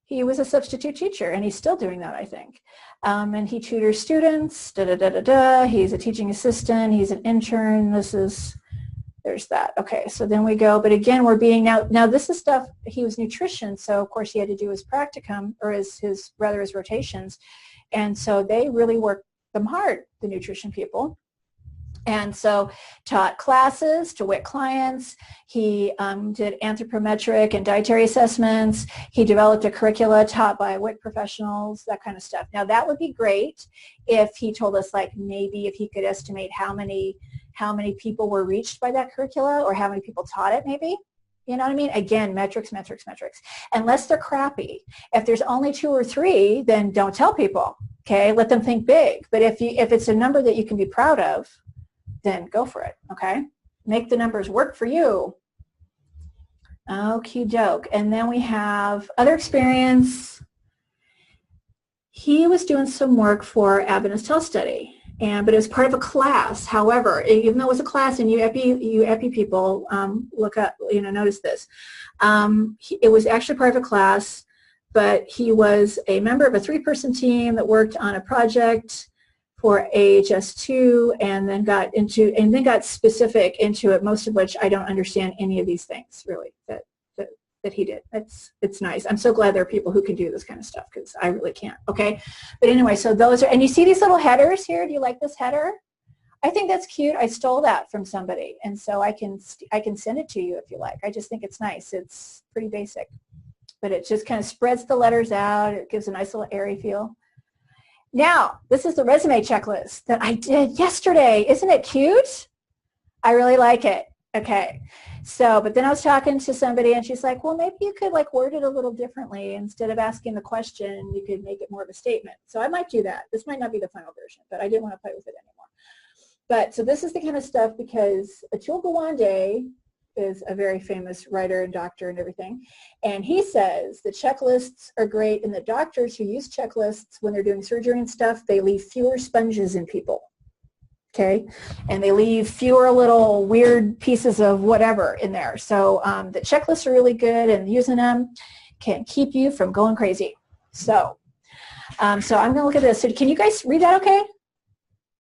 he was a substitute teacher, and he's still doing that, I think. And he tutors students, He's a teaching assistant. He's an intern. There's that. Okay, so then we go. But again, we're being now this is stuff, he was nutrition, so of course he had to do his practicum, or his rotations. And so they really worked them hard, the nutrition people. And so taught classes to WIC clients. He did anthropometric and dietary assessments. He developed a curricula taught by WIC professionals, that kind of stuff. Now that would be great if he told us, like, maybe if he could estimate how many people were reached by that curricula or how many people taught it, maybe. You know what I mean? Again, metrics, metrics, metrics. Unless they're crappy. If there's only 2 or 3, then don't tell people. Okay, let them think big. But if it's a number that you can be proud of, then go for it, okay? Make the numbers work for you. Okie doke. And then we have other experience. He was doing some work for Adventist Health Study, but it was part of a class. However, even though it was a class, and you epi people look up, notice this. It was actually part of a class, but he was a member of a 3-person team that worked on a project for AHS2, and then got specific into it, most of which I don't understand any of these things really that he did. It's nice. I'm so glad there are people who can do this kind of stuff, because I really can't. Okay, but anyway, so those are, and you see these little headers here. Do you like this header? I think that's cute. I stole that from somebody, and so I can send it to you if you like. I just think it's nice. It's pretty basic, but it just kind of spreads the letters out. It gives a nice little airy feel. Now, this is the resume checklist that I did yesterday. Isn't it cute? I really like it. Okay, so, but then I was talking to somebody, and she's like, well, maybe you could like word it a little differently. Instead of asking the question, you could make it more of a statement. So I might do that. This might not be the final version, but I didn't want to play with it anymore. But so this is the kind of stuff, because Atul Gawande is a very famous writer and doctor and everything, and he says the checklists are great, and the doctors who use checklists when they're doing surgery and stuff, they leave fewer sponges in people. Okay, and they leave fewer little weird pieces of whatever in there. So the checklists are really good, and using them can keep you from going crazy. So, so I'm going to look at this. So can you guys read that okay?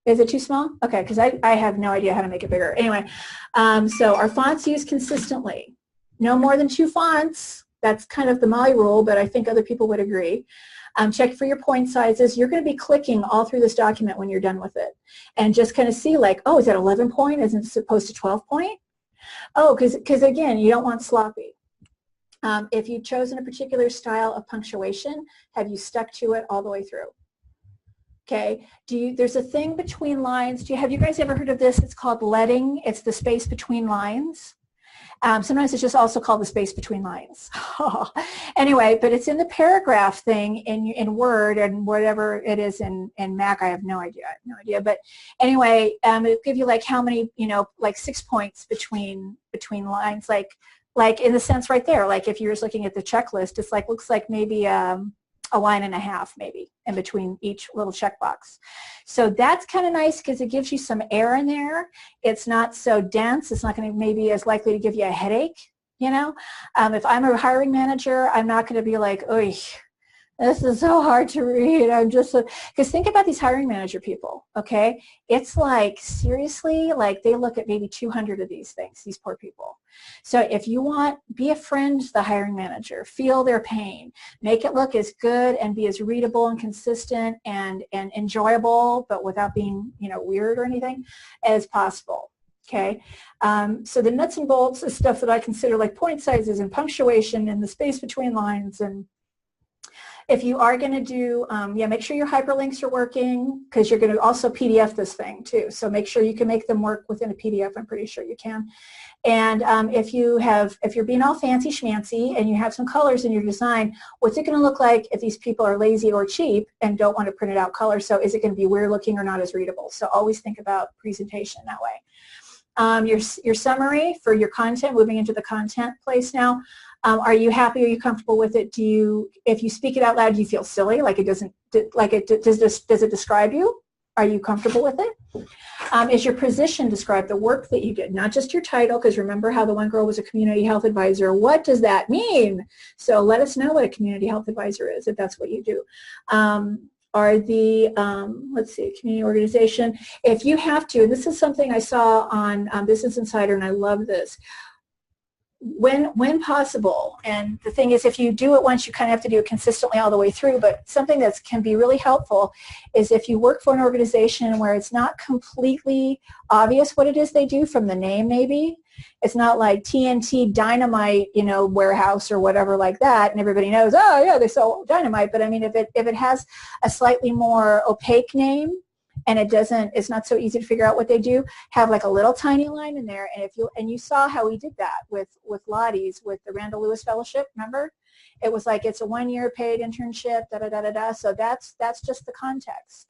Is it too small? Okay, because I have no idea how to make it bigger. Anyway, so our fonts used consistently. No more than 2 fonts. That's kind of the Molly rule, but I think other people would agree. Check for your point sizes. You're going to be clicking all through this document when you're done with it, and just kind of see like, oh, is that 11 point? Isn't it supposed to 12 point? Oh, because again, you don't want sloppy. If you've chosen a particular style of punctuation, have you stuck to it all the way through? Okay. There's a thing between lines. Have you guys ever heard of this? It's called leading. It's the space between lines. Sometimes it's just also called the space between lines. Anyway, but it's in the paragraph thing in Word and whatever it is in Mac. I have no idea. But anyway, it'll give you like how many, like 6 points between lines, like in the sense right there. Like if you're just looking at the checklist, it's like looks like maybe a line and a half maybe in between each little checkbox. So that's kind of nice, because it gives you some air in there. It's not so dense. It's not going to maybe as likely to give you a headache, If I'm a hiring manager, I'm not going to be like, oy, this is so hard to read. I'm just, because think about these hiring manager people, okay? It's like, seriously, like they look at maybe 200 of these things, these poor people. So if you want, be a friend to the hiring manager, feel their pain, make it look as good and be as readable and consistent and enjoyable, but without being, weird or anything, as possible. Okay, so the nuts and bolts is stuff that I consider like point sizes and punctuation and the space between lines. And if you are going to do, make sure your hyperlinks are working, because you're going to also PDF this thing too. So make sure you can make them work within a PDF. I'm pretty sure you can. And if you're being all fancy schmancy and you have some colors in your design, what's it going to look like if these people are lazy or cheap and don't want to print it out color? So is it going to be weird looking or not as readable? So always think about presentation that way. Your summary for your content, moving into the content place now. Are you happy? Are you comfortable with it? If you speak it out loud, do you feel silly? Like it doesn't, does it describe you? Are you comfortable with it? Is your position describe the work that you did, not just your title? Because remember how the one girl was a community health advisor. What does that mean? So let us know what a community health advisor is if that's what you do. Are the, let's see, community organization. If you have to, and this is something I saw on Business Insider, and I love this. When possible, and the thing is, if you do it once, you kind of have to do it consistently all the way through, but something that can be really helpful is if you work for an organization where it's not completely obvious what it is they do from the name maybe. It's not like TNT Dynamite, warehouse or whatever like that, and everybody knows, oh yeah, they sell dynamite. But I mean, if it has a slightly more opaque name, and it's not so easy to figure out what they do, have like a little tiny line in there. And you saw how we did that with Lottie's, with the Randall Lewis Fellowship, remember? It was like, it's a 1-year paid internship, da-da-da-da-da. So that's just the context.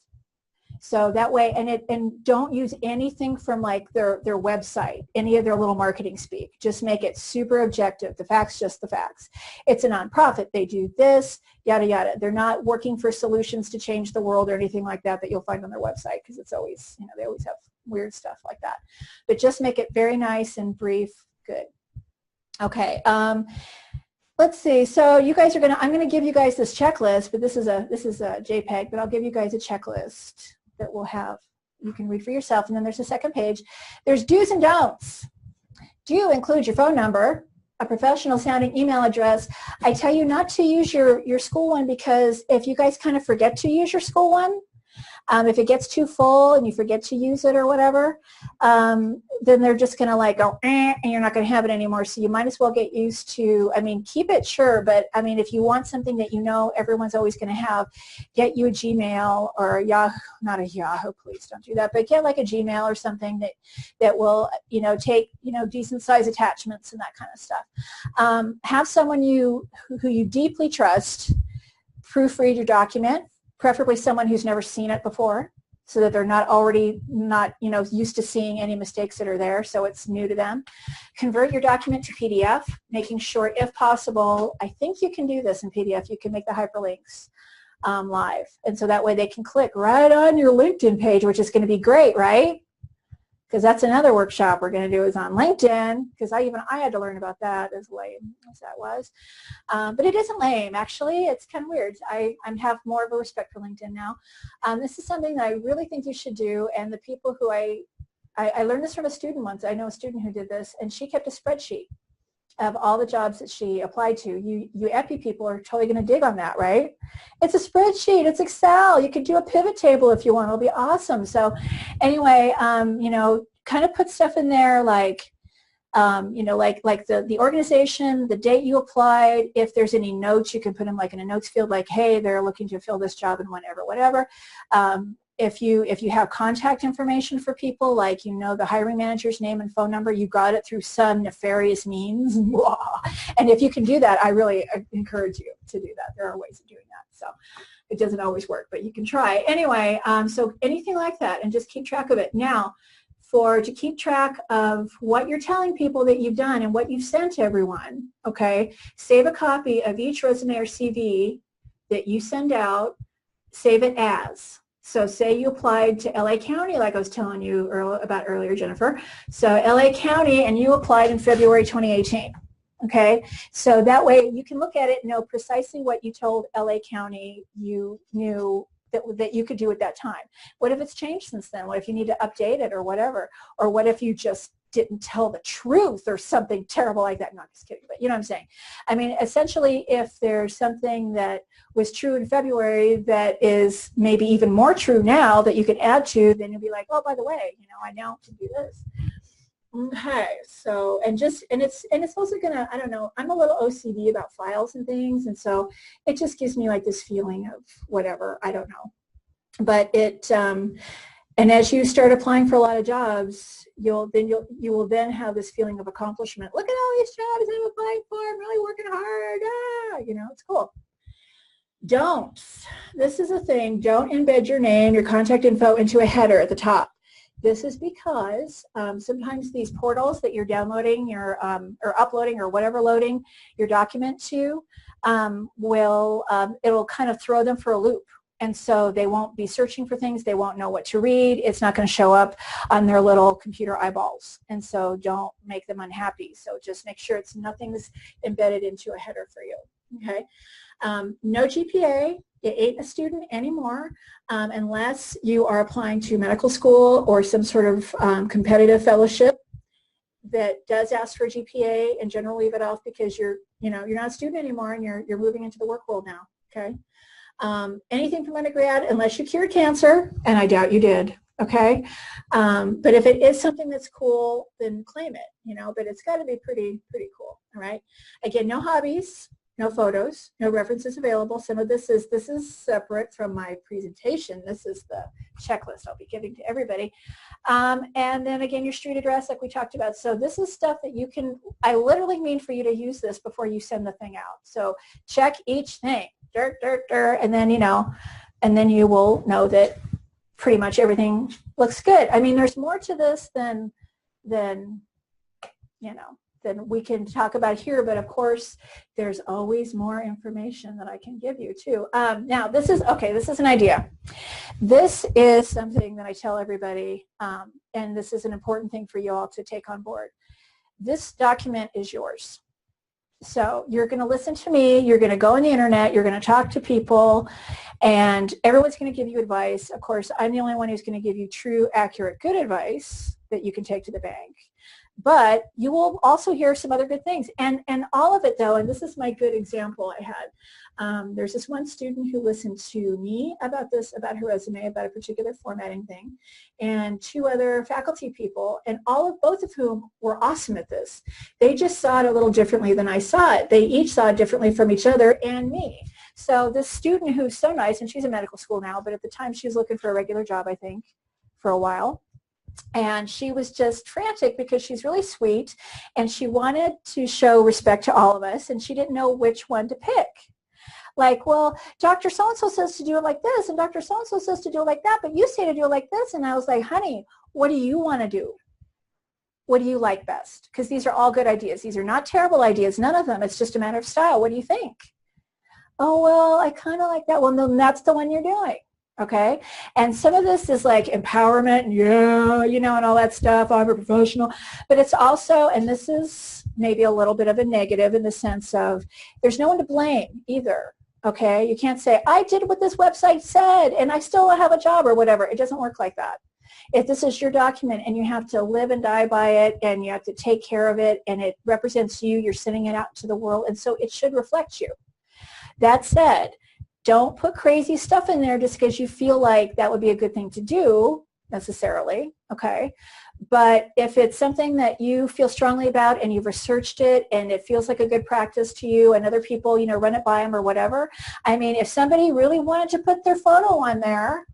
So that way, and don't use anything from like their website, any of their little marketing speak. Just make it super objective. The facts, just the facts. It's a nonprofit. They do this, yada, yada. They're not working for solutions to change the world or anything like that you'll find on their website, because it's always, they always have weird stuff like that. But just make it very nice and brief. Good. Okay. Let's see. So you guys are I'm going to give you guys this checklist, but this is a JPEG, but I'll give you guys a checklist that we'll have. You can read for yourself, and then there's a second page. There's do's and don'ts. Do include your phone number, a professional sounding email address. I tell you not to use your school one, because if you guys kind of forget to use your school one, if it gets too full and you forget to use it or whatever, then they're just going to like go, and you're not going to have it anymore. So you might as well get used to, keep it, sure, but if you want something that everyone's always going to have, get you a Gmail or a Yahoo, not a Yahoo, please don't do that, but get like a Gmail or something that will, take, decent size attachments and that kind of stuff. Have someone who you deeply trust proofread your document, preferably someone who's never seen it before, so that they're not used to seeing any mistakes that are there, so it's new to them. Convert your document to PDF, making sure, if possible, I think you can do this in PDF, you can make the hyperlinks live, and so that way they can click right on your LinkedIn page, which is going to be great, right? Because that's another workshop we're going to do is on LinkedIn, because I had to learn about that, as lame as that was. But it isn't lame, actually. It's kind of weird. I have more of a respect for LinkedIn now. This is something that I really think you should do, and the people who I learned this from a student once. I know a student who did this, and she kept a spreadsheet of all the jobs that she applied to. You EPI people are totally going to dig on that, right? It's a spreadsheet. It's Excel. You could do a pivot table if you want. It'll be awesome. So anyway, kind of put stuff in there like, like the organization, the date you applied. If there's any notes, you can put them like in a notes field, like, hey, they're looking to fill this job in whatever. If you have contact information for people, like the hiring manager's name and phone number, you got it through some nefarious means. And if you can do that, I really encourage you to do that. There are ways of doing that. So it doesn't always work, but you can try. Anyway, so anything like that, and just keep track of it. Now, to keep track of what you're telling people that you've done and what you've sent to everyone, okay, save a copy of each resume or CV that you send out, save it as. So say you applied to LA County, like I was telling you about earlier, Jennifer. So LA County, and you applied in February 2018. Okay, so that way you can look at it and know precisely what you told LA County you knew that you could do at that time. What if it's changed since then? What if you need to update it or whatever? Or what if you just didn't tell the truth or something terrible like that? Not just kidding, but you know what I'm saying. Essentially, if there's something that was true in February that is maybe even more true now that you could add to, then you'll be like, oh, by the way, I now can do this. Okay, so and it's also gonna, I don't know, I'm a little OCD about files and things, and so it just gives me like this feeling of whatever, I don't know. But and as you start applying for a lot of jobs, you will then have this feeling of accomplishment. Look at all these jobs I'm applying for. I'm really working hard. It's cool. Don't. This is a thing. Don't embed your name, your contact info into a header at the top. This is because sometimes these portals that you're downloading or uploading or whatever loading your document to it'll kind of throw them for a loop. And so they won't be searching for things. They won't know what to read. It's not going to show up on their little computer eyeballs. And so don't make them unhappy. So just make sure nothing's embedded into a header for you. Okay. No GPA. You ain't a student anymore unless you are applying to medical school or some sort of competitive fellowship that does ask for a GPA, and generally leave it off because you're not a student anymore and you're moving into the work world now. Okay. Anything from undergrad, unless you cured cancer, and I doubt you did. Okay. But if it is something that's cool, then claim it. But it's got to be pretty cool. All right. Again, no hobbies. No photos, no references available. Some of this is separate from my presentation. This is the checklist I'll be giving to everybody. And then again, your street address, like we talked about. So this is stuff that you can, I literally mean for you to use this before you send the thing out. So check each thing, and then, and then you will know that pretty much everything looks good. I mean, there's more to this than you know, than we can talk about here, but of course there's always more information that I can give you too. Now this is an idea. This is something that I tell everybody, and this is an important thing for you all to take on board. This document is yours. So you're going to listen to me, you're going to go on the internet, you're going to talk to people, and everyone's going to give you advice. Of course, I'm the only one who's going to give you true, accurate, good advice that you can take to the bank. But you will also hear some other good things. And all of it, though, and this is my good example I had. There's this one student who listened to me about this, about her resume, about a particular formatting thing, and 2 other faculty people, and both of whom were awesome at this. They just saw it a little differently than I saw it. They each saw it differently from each other and me. So this student who's so nice, and she's in medical school now, but at the time she was looking for a regular job, I think, for a while. And she was just frantic because she's really sweet and she wanted to show respect to all of us, and she didn't know which one to pick. Like, well, Dr. So-and-so says to do it like this, and Dr. So-and-so says to do it like that, but you say to do it like this. And I was like, honey, what do you want to do? What do you like best? Because these are all good ideas. These are not terrible ideas, none of them. It's just a matter of style. What do you think? Oh, well, I kind of like that one. Then that's the one you're doing. Okay, and some of this is like empowerment, and yeah, you know, and all that stuff. I'm a professional, but it's also, and this is maybe a little bit of a negative in the sense of there's no one to blame either. Okay, you can't say I did what this website said and I still have a job or whatever. It doesn't work like that. If this is your document and you have to live and die by it and you have to take care of it and it represents you, you're sending it out to the world, and so it should reflect you. That said, don't put crazy stuff in there just because you feel like that would be a good thing to do necessarily, okay? But if it's something that you feel strongly about and you've researched it and it feels like a good practice to you and other people, you know, run it by them or whatever, I mean, if somebody really wanted to put their photo on there,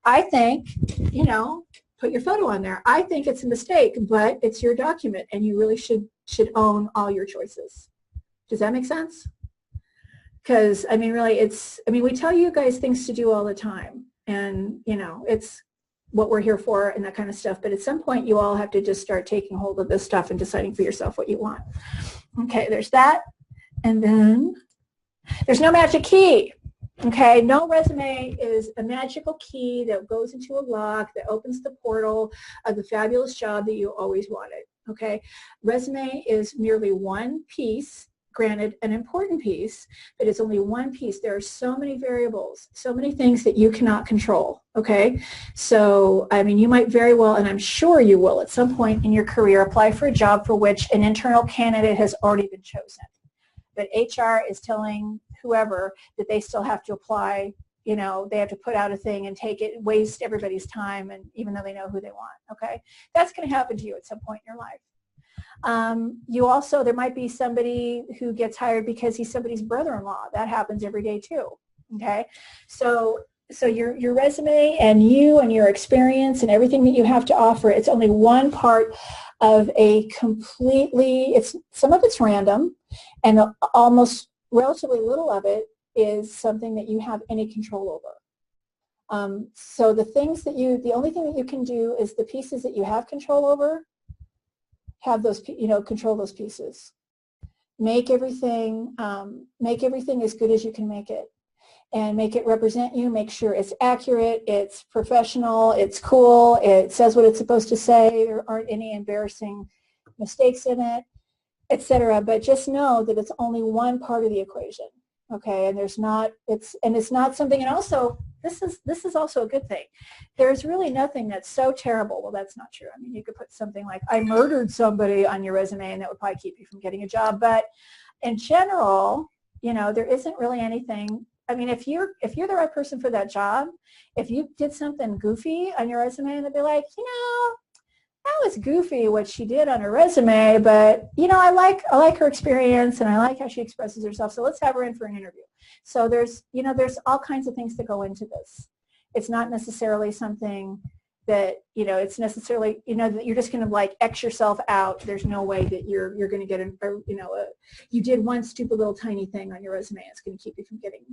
I think, you know, put your photo on there. I think it's a mistake, but it's your document and you really should own all your choices. Does that make sense? Because, I mean, really, we tell you guys things to do all the time, and, you know, it's what we're here for and that kind of stuff, but at some point you all have to just start taking hold of this stuff and deciding for yourself what you want. Okay, there's that, and then there's no magic key. Okay, no resume is a magical key that goes into a lock that opens the portal of the fabulous job that you always wanted. Okay, resume is merely one piece. Granted, an important piece, but it's only one piece. There are so many variables, so many things that you cannot control, okay? So, I mean, you might very well, and I'm sure you will at some point in your career, apply for a job for which an internal candidate has already been chosen. But HR is telling whoever that they still have to apply, you know, they have to put out a thing and take it, waste everybody's time, and even though they know who they want, okay? That's going to happen to you at some point in your life. There might be somebody who gets hired because he's somebody's brother-in-law. That happens every day too, okay? So your resume and you and your experience and everything that you have to offer, it's only one part of a completely, some of it's random, and almost relatively little of it is something that you have any control over. So the only thing that you can do is the pieces that you have control over, have those, you know, control those pieces. Make everything as good as you can make it, and make it represent you. Make sure it's accurate, it's professional, it's cool, it says what it's supposed to say, there aren't any embarrassing mistakes in it, etc. But just know that it's only one part of the equation, okay? And it's not something, and also this is also a good thing. There's really nothing that's so terrible. Well, that's not true. I mean, you could put something like, I murdered somebody on your resume, and that would probably keep you from getting a job. But in general, you know, there isn't really anything. I mean, if you're the right person for that job, if you did something goofy on your resume, and they'd be like, you know, that was goofy what she did on her resume, but, you know, I like her experience and I like how she expresses herself, so let's have her in for an interview. So there's all kinds of things that go into this. It's not necessarily something that, you know, it's necessarily, you know, that you're just going to like X yourself out. There's no way that you're going to get you did one stupid little tiny thing on your resume. It's going to keep you from getting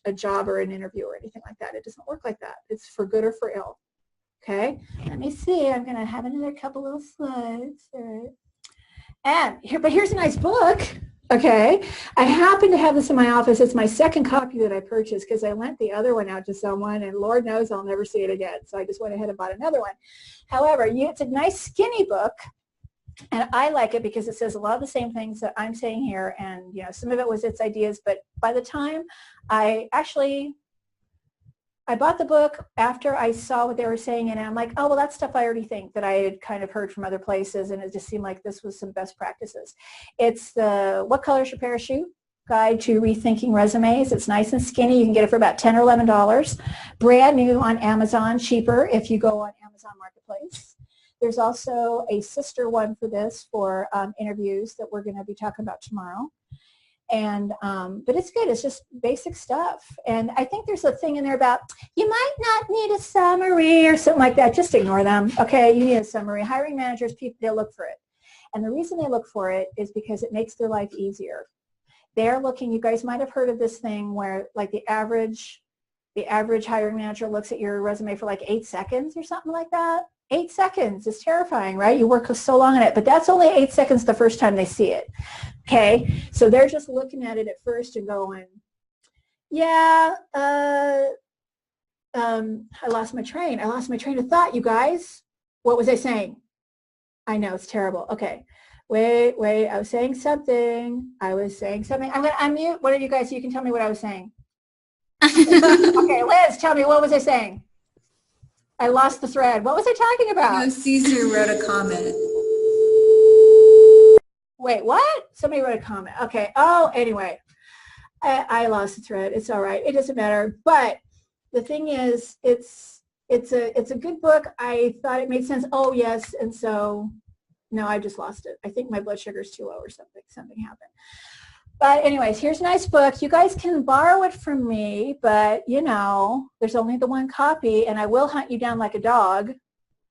a job or an interview or anything like that. It doesn't work like that. It's for good or for ill. Okay. Let me see. I'm going to have another couple little slides. All right. And here's a nice book. Okay, I happen to have this in my office. It's my second copy that I purchased because I lent the other one out to someone, and Lord knows I'll never see it again. So I just went ahead and bought another one. However, it's a nice skinny book, and I like it because it says a lot of the same things that I'm saying here, and you know, some of it was its ideas. But by the time I bought the book after I saw what they were saying, and I'm like, oh, well, that's stuff I already think that I had kind of heard from other places, and it just seemed like this was some best practices. It's the What Color is Your Parachute? Guide to Rethinking Resumes. It's nice and skinny. You can get it for about $10 or $11. Brand new on Amazon, cheaper if you go on Amazon Marketplace. There's also a sister one for this for interviews that we're going to be talking about tomorrow. And but it's good. It's just basic stuff. And I think there's a thing in there about you might not need a summary or something like that. Just ignore them. Okay, you need a summary. Hiring managers, people, they'll look for it. And the reason they look for it is because it makes their life easier. They're looking, you guys might have heard of this thing where like the average hiring manager looks at your resume for like 8 seconds or something like that. 8 seconds is terrifying, right? You work so long on it, but that's only 8 seconds the first time they see it. Okay, so they're just looking at it at first and going, yeah, I lost my train. I lost my train of thought, you guys. What was I saying? I know, it's terrible. Okay, wait, I was saying something. I'm going to unmute. One of you guys, you can tell me what I was saying. Okay, Liz, tell me, what was I saying? I lost the thread. What was I talking about?
No, Caesar wrote a comment.
Wait, what? Somebody wrote a comment. Okay. Oh, anyway, I lost the thread. It's all right. It doesn't matter. But the thing is, it's a good book. I thought it made sense. Oh, yes. And so, no, I just lost it. I think my blood sugar is too low or something. Something happened. But anyways, here's a nice book. You guys can borrow it from me, but, you know, there's only the one copy, and I will hunt you down like a dog,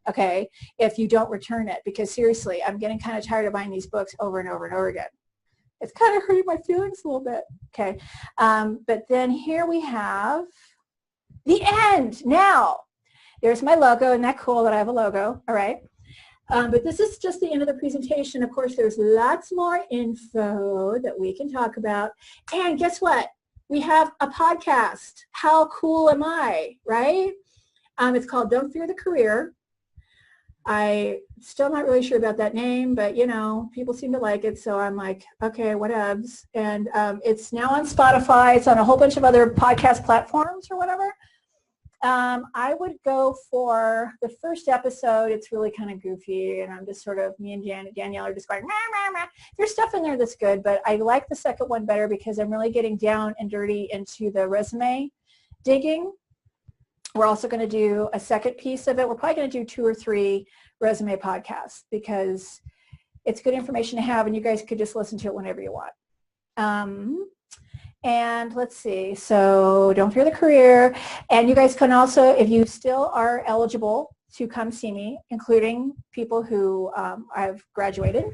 okay, if you don't return it. Because seriously, I'm getting kind of tired of buying these books over and over and over again. It's kind of hurting my feelings a little bit, okay. But then here we have the end. Now, there's my logo. Isn't that cool that I have a logo? All right. But this is just the end of the presentation. Of course, there's lots more info that we can talk about. And guess what? We have a podcast. How cool am I, right? It's called Don't Fear the Career. I'm still not really sure about that name, but, you know, people seem to like it. So I'm like, okay, whatevs. And it's now on Spotify. It's on a whole bunch of other podcast platforms or whatever. I would go for the first episode. It's really kind of goofy, and I'm just sort of, me and Danielle are just going, rah, rah, rah. There's stuff in there that's good, but I like the second one better because I'm really getting down and dirty into the resume digging. We're also going to do a second piece of it. We're probably going to do 2 or 3 resume podcasts because it's good information to have, and you guys could just listen to it whenever you want. And let's see, so Don't Fear the Career. And you guys can also, if you still are eligible to come see me, including people who I've graduated,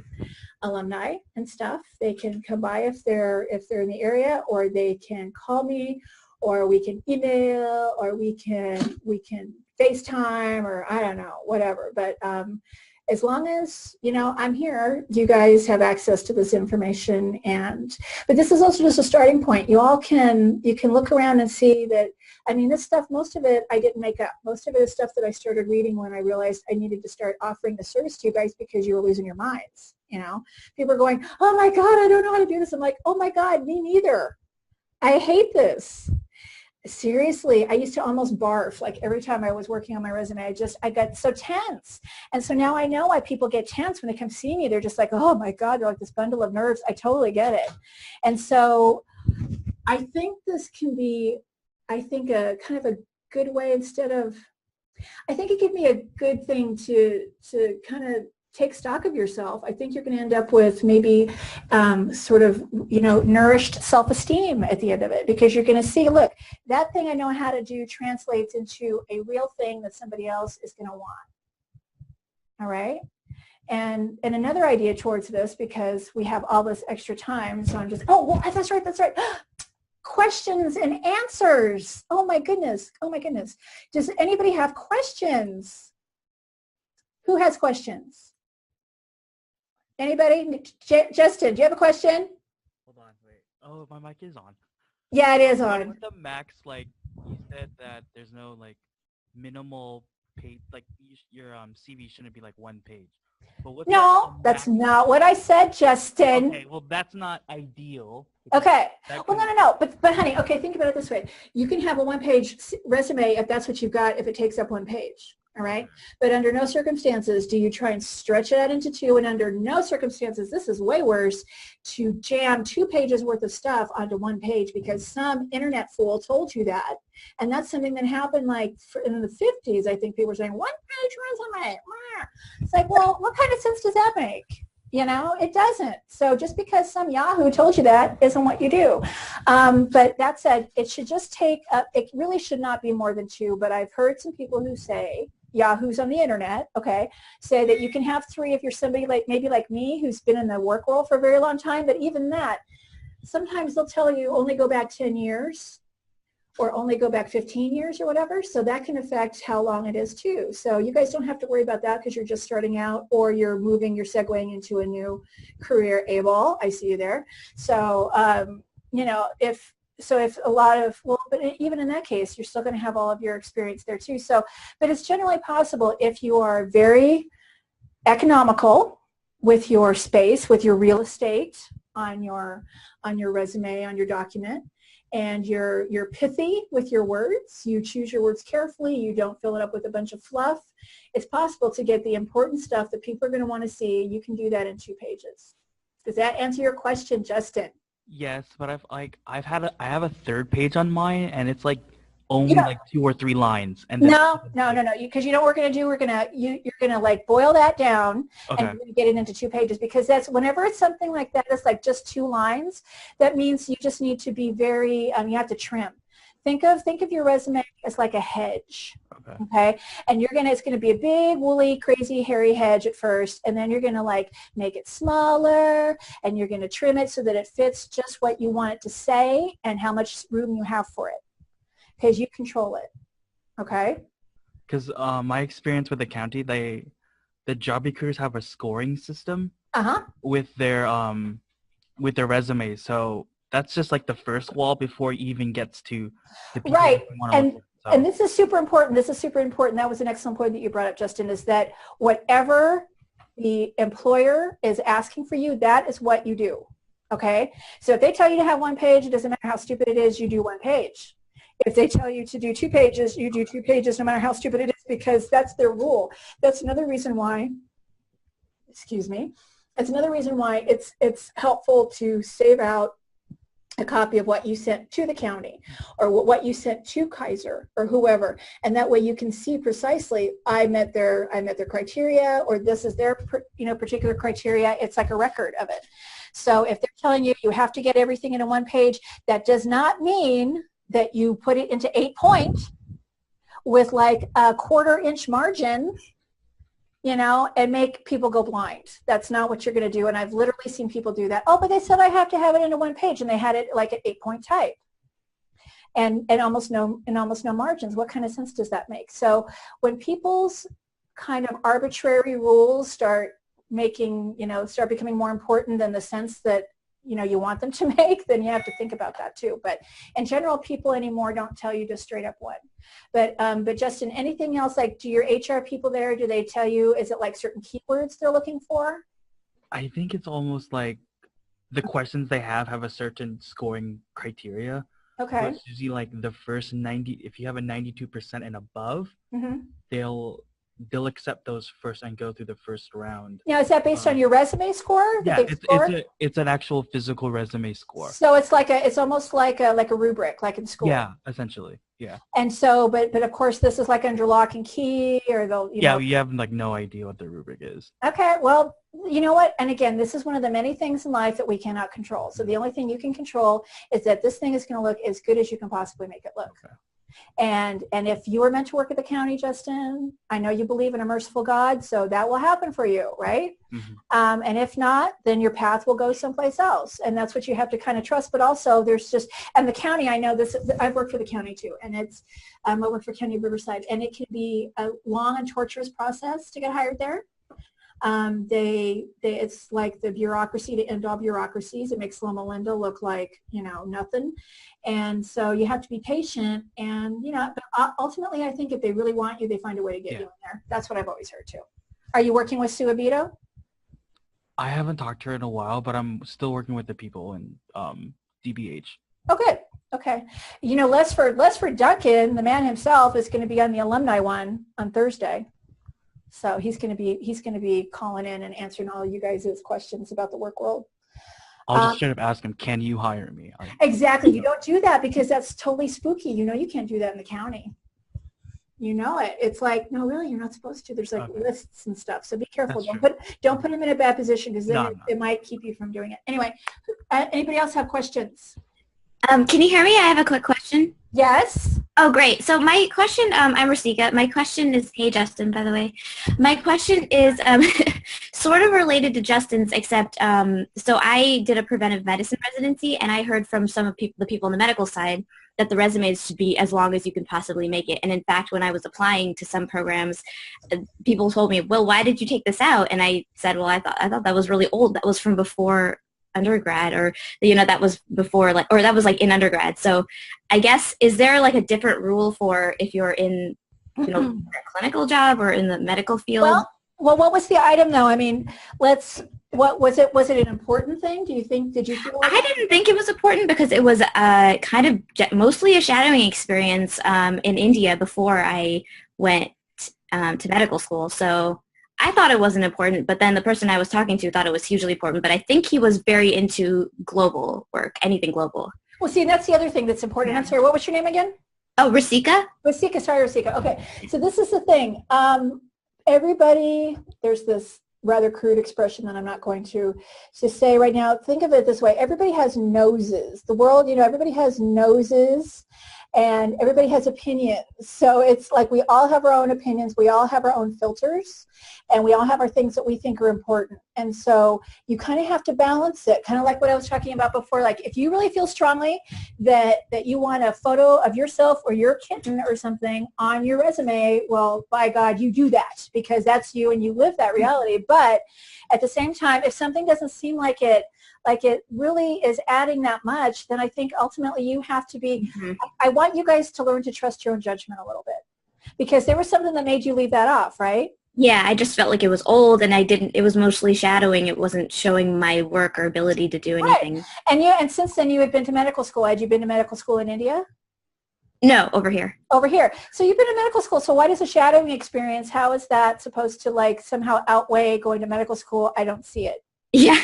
alumni and stuff, they can come by if they're in the area, or they can call me, or we can email, or we can FaceTime, or I don't know, whatever. But as long as, you know, I'm here, you guys have access to this information. But this is also just a starting point. You can look around and see that, I mean, this stuff, most of it I didn't make up. Most of it is stuff that I started reading when I realized I needed to start offering the service to you guys because you were losing your minds, you know. People are going, oh my God, I don't know how to do this. I'm like, oh my God, me neither. I hate this. Seriously, I used to almost barf. Like every time I was working on my resume, I got so tense. And so now I know why people get tense when they come see me. They're just like, oh my God, they're like this bundle of nerves. I totally get it. And so I think this can be, I think, a kind of a good way, instead of, I think it could be a good thing to kind of take stock of yourself, I think you're going to end up with maybe sort of, nourished self-esteem at the end of it, because you're going to see, look, that thing I know how to do translates into a real thing that somebody else is going to want. All right? And another idea towards this, because we have all this extra time, so I'm just, oh, well, that's right. Questions and answers. Oh my goodness. Does anybody have questions? Who has questions? Anybody? Justin, do you have a question?
Hold on, wait. Oh, my mic is on.
Yeah, it is
What
on.
with the max, like, you said that there's no, like, minimal page, like, your CV shouldn't be, like, one page. But what's
No, that's not what I said, Justin.
Okay, well, that's not ideal.
Okay. Well, no. But honey, okay, think about it this way. You can have a one-page resume if that's what you've got, if it takes up one page. All right. But under no circumstances do you try and stretch it out into two, and under no circumstances, this is way worse, to jam 2 pages worth of stuff onto 1 page because some internet fool told you that. And that's something that happened like in the 50s. I think people were saying 1-page resume. It's like, well, what kind of sense does that make? It doesn't. So just because some Yahoo told you that isn't what you do. But that said, it should just take, it really should not be more than 2, but I've heard some people who say, Yahoos on the internet, okay, say that you can have 3 if you're somebody like maybe like me who's been in the work world for a very long time, but even that, sometimes they'll tell you only go back 10 years or only go back 15 years or whatever, so that can affect how long it is too. So you guys don't have to worry about that because you're just starting out or you're segueing into a new career. A-ball, I see you there. So, if a lot of, well, but even in that case, you're still going to have all of your experience there too. So, but it's generally possible if you are very economical with your space, with your real estate on your resume, on your document, and you're pithy with your words, you choose your words carefully, you don't fill it up with a bunch of fluff, it's possible to get the important stuff that people are going to want to see. You can do that in 2 pages. Does that answer your question, Justin?
Yes, but I have a 3rd page on mine, and it's like only like 2 or 3 lines. And then
no. Because you know what we're gonna do? You're gonna like boil that down,
okay.
And you're gonna get it into 2 pages, because that's whenever it's something like that, it's like just 2 lines. That means you just need to be very. You have to trim. Think of your resume as like a hedge. Okay, and it's going to be a big, woolly, crazy, hairy hedge at first, and then you're going to like make it smaller, and you're going to trim it so that it fits just what you want it to say and how much room you have for it, because you control it. Okay?
Because my experience with the county, the job recruiters have a scoring system with their resumes, so that's just like the first wall before it even gets to the people
right.
And
this is super important. That was an excellent point that you brought up, Justin, is that whatever the employer is asking for you, that is what you do. Okay? So if they tell you to have 1 page, it doesn't matter how stupid it is, you do 1 page. If they tell you to do 2 pages, you do 2 pages no matter how stupid it is, because that's their rule. That's another reason why, it's another reason why it's helpful to save out a copy of what you sent to the county or what you sent to Kaiser or whoever, and that way you can see precisely I met their criteria, or this is their particular criteria. It's like a record of it. So if they're telling you you have to get everything into 1 page, that does not mean that you put it into 8-point with like a 1/4 inch margin, and make people go blind. That's not what you're going to do. And I've literally seen people do that. Oh, but they said I have to have it into 1 page, and they had it like an 8-point type, and almost no margins. What kind of sense does that make? So when people's kind of arbitrary rules start becoming more important than the sense that you want them to make, then you have to think about that too. But in general, people anymore don't tell you just straight up what. But Justin, anything else, like, do your HR people there, do they tell you, is it like certain keywords they're looking for?
I think it's almost like the questions they have a certain scoring criteria.
Okay.
So it's usually like the first 90, if you have a 92% and above, they'll accept those first and go through the first round.
Now, is that based on your resume score?
Yeah, it's an actual physical resume score.
So it's almost like a rubric, like in school.
Yeah, essentially. Yeah.
And so, but of course, this is like under lock and key, or they'll, you know.
You have like no idea what the rubric is.
Okay, well, you know what? And again, this is one of the many things in life that we cannot control. So the only thing you can control is that this thing is going to look as good as you can possibly make it look.
Okay.
And if you were meant to work at the county, Justin, I know you believe in a merciful God, so that will happen for you, right?
Mm-hmm.
And if not, then your path will go someplace else. And that's what you have to kind of trust. But also there's just, and the county, I know this, I've worked for the county too, and it's, I work for County of Riverside, and it can be a long and torturous process to get hired there. It's like the bureaucracy to end all bureaucracies. It makes Loma Linda look like, you know, nothing. And so you have to be patient, and, you know, but ultimately I think if they really want you, they find a way to get you in there. That's what I've always heard too. Are you working with Sue Abito?
I haven't talked to her in a while, but I'm still working with the people in DBH.
Oh, good. Okay. You know, Lesford Duncan, the man himself, is going to be on the alumni one on Thursday. So he's going to be calling in and answering all you guys' questions about the work world.
I'll just straight up ask him, can you hire me?
Exactly. You don't do that because that's totally spooky. You know, you can't do that in the county. You know it. It's like, no, really, you're not supposed to. There's like lists and stuff. So be careful. Don't put him in a bad position, because then it might keep you from doing it. Anyway, anybody else have questions?
Can you hear me? I have a quick question.
Yes.
Oh, great. So my question, I'm Rasika. My question is, hey, Justin, by the way. My question is sort of related to Justin's, except, so I did a preventive medicine residency, and I heard from some of the people on the medical side that the resumes should be as long as you can possibly make it. And in fact, when I was applying to some programs, people told me, well, why did you take this out? And I said, well, I thought that was really old. That was from before undergrad, or, you know, that was before, like, or that was like in undergrad. So I guess, is there like a different rule for if you're in, you know, a clinical job or in the medical field?
Well, what was the item though? I mean, what was it? Was it an important thing? Did you feel like
I didn't think it was important, because it was kind of mostly a shadowing experience in India before I went to medical school. So I thought it wasn't important, but then the person I was talking to thought it was hugely important. But I think he was very into global work, anything global.
Well, see, that's the other thing that's important.
Yeah.
I'm sorry, what was your name again?
Oh, Rasika?
Rasika, sorry, Rasika. Okay, so this is the thing. Everybody, there's this rather crude expression that I'm not going to say right now. Think of it this way. Everybody has noses. The world, you know, everybody has noses, and everybody has opinions. So it's like we all have our own opinions. We all have our own filters, and we all have our things that we think are important. And so you kind of have to balance it, kind of like what I was talking about before. Like if you really feel strongly that you want a photo of yourself or your kitten or something on your resume, well, by God, you do that, because that's you and you live that reality. But at the same time, if something doesn't seem like it really is adding that much, then I think ultimately you have to be, I want you guys to learn to trust your own judgment a little bit, because there was something that made you leave that off, right?
Yeah, I just felt like it was old, and it was mostly shadowing. It wasn't showing my work or ability to do anything.
Right. And since then you had been to medical school. Had you been to medical school in India?
No, over here.
Over here. So you've been to medical school. So why does a shadowing experience, how is that supposed to like somehow outweigh going to medical school? I don't see it.
Yeah.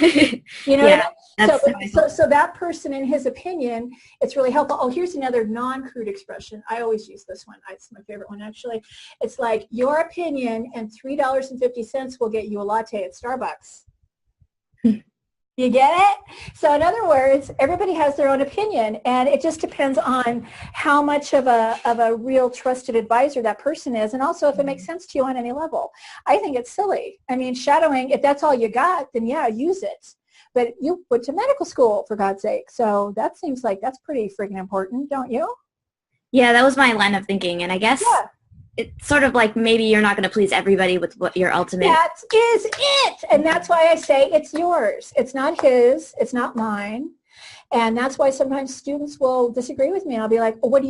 You know
yeah,
what I mean? So that person, in his opinion, it's really helpful. Oh, here's another non-crude expression. I always use this one. It's my favorite one, actually. It's like, your opinion and $3.50 will get you a latte at Starbucks. You get it? So in other words, everybody has their own opinion, and it just depends on how much of a real trusted advisor that person is, and also if it makes sense to you on any level. I think it's silly. I mean, shadowing, if that's all you got, then yeah, use it. But you went to medical school, for God's sake, so that seems like that's pretty freaking important, don't you?
Yeah, that was my line of thinking, and I guess it's sort of like maybe you're not going to please everybody with what your ultimate...
That is it! And that's why I say it's yours. It's not his. It's not mine. And that's why sometimes students will disagree with me. And I'll be like, well, what do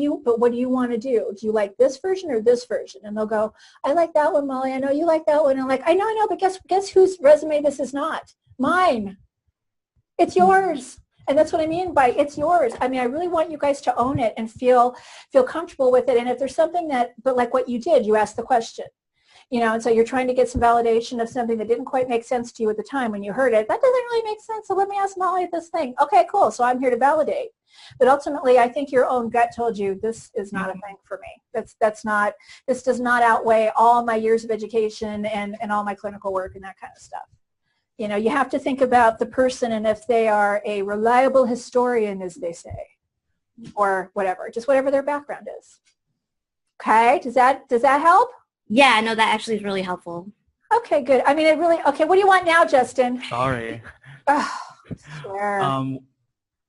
you want to do? Do you like this version or this version? And they'll go, I like that one, Molly. I know you like that one. And I'm like, I know, but guess whose resume this is not? Mine. It's yours. And that's what I mean by it's yours. I mean, I really want you guys to own it and feel comfortable with it. And if there's something but like what you did, you asked the question. And so you're trying to get some validation of something that didn't quite make sense to you at the time when you heard it. That doesn't really make sense, so let me ask Molly this thing. Okay, cool, so I'm here to validate. But ultimately, I think your own gut told you this is not a thing for me. This does not outweigh all my years of education and all my clinical work and that kind of stuff. You have to think about the person and if they are a reliable historian, as they say, or whatever, just whatever their background is. Okay, does that help?
Yeah, no, that actually is really helpful.
Okay, good. I mean, okay, what do you want now, Justin?
Sorry.
Oh, swear.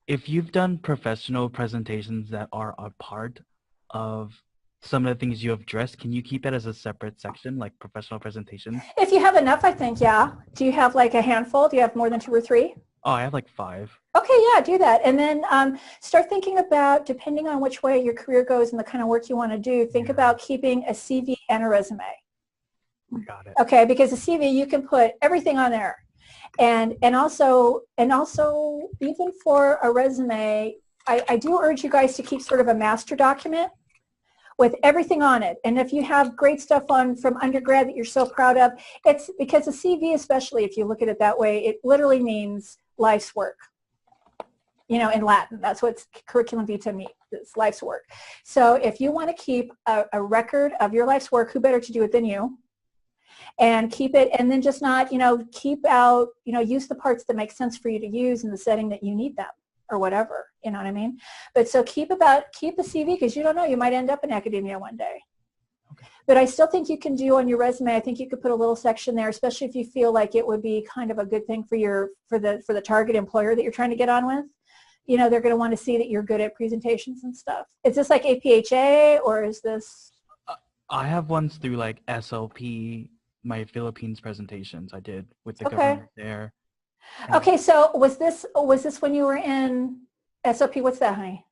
If you've done professional presentations that are a part of some of the things you have addressed, can you keep it as a separate section, like professional presentation?
If you have enough, I think, yeah. Do you have like a handful? Do you have more than 2 or 3?
Oh, I have like 5.
Okay, yeah, do that. And then start thinking about, depending on which way your career goes and the kind of work you want to do, think about keeping a CV and a resume.
Got it.
Okay, because a CV, you can put everything on there. And also even for a resume, I do urge you guys to keep sort of a master document with everything on it. And if you have great stuff on from undergrad that you're so proud of, it's because a CV, especially if you look at it that way, it literally means life's work. In Latin, that's what curriculum vitae means, it's life's work. So if you want to keep a record of your life's work, who better to do it than you? And keep it, and then just not, keep out, use the parts that make sense for you to use in the setting that you need them or whatever, you know what I mean? But so keep the CV, because you don't know, you might end up in academia one day. Okay. But I still think you can do on your resume, I think you could put a little section there, especially if you feel like it would be kind of a good thing for the target employer that you're trying to get on with. They're going to want to see that you're good at presentations and stuff. Is this like APHA or is this?
I have ones through like SLP, my Philippines presentations I did with the government there.
Okay, so was this when you were in SLP? What's that, honey?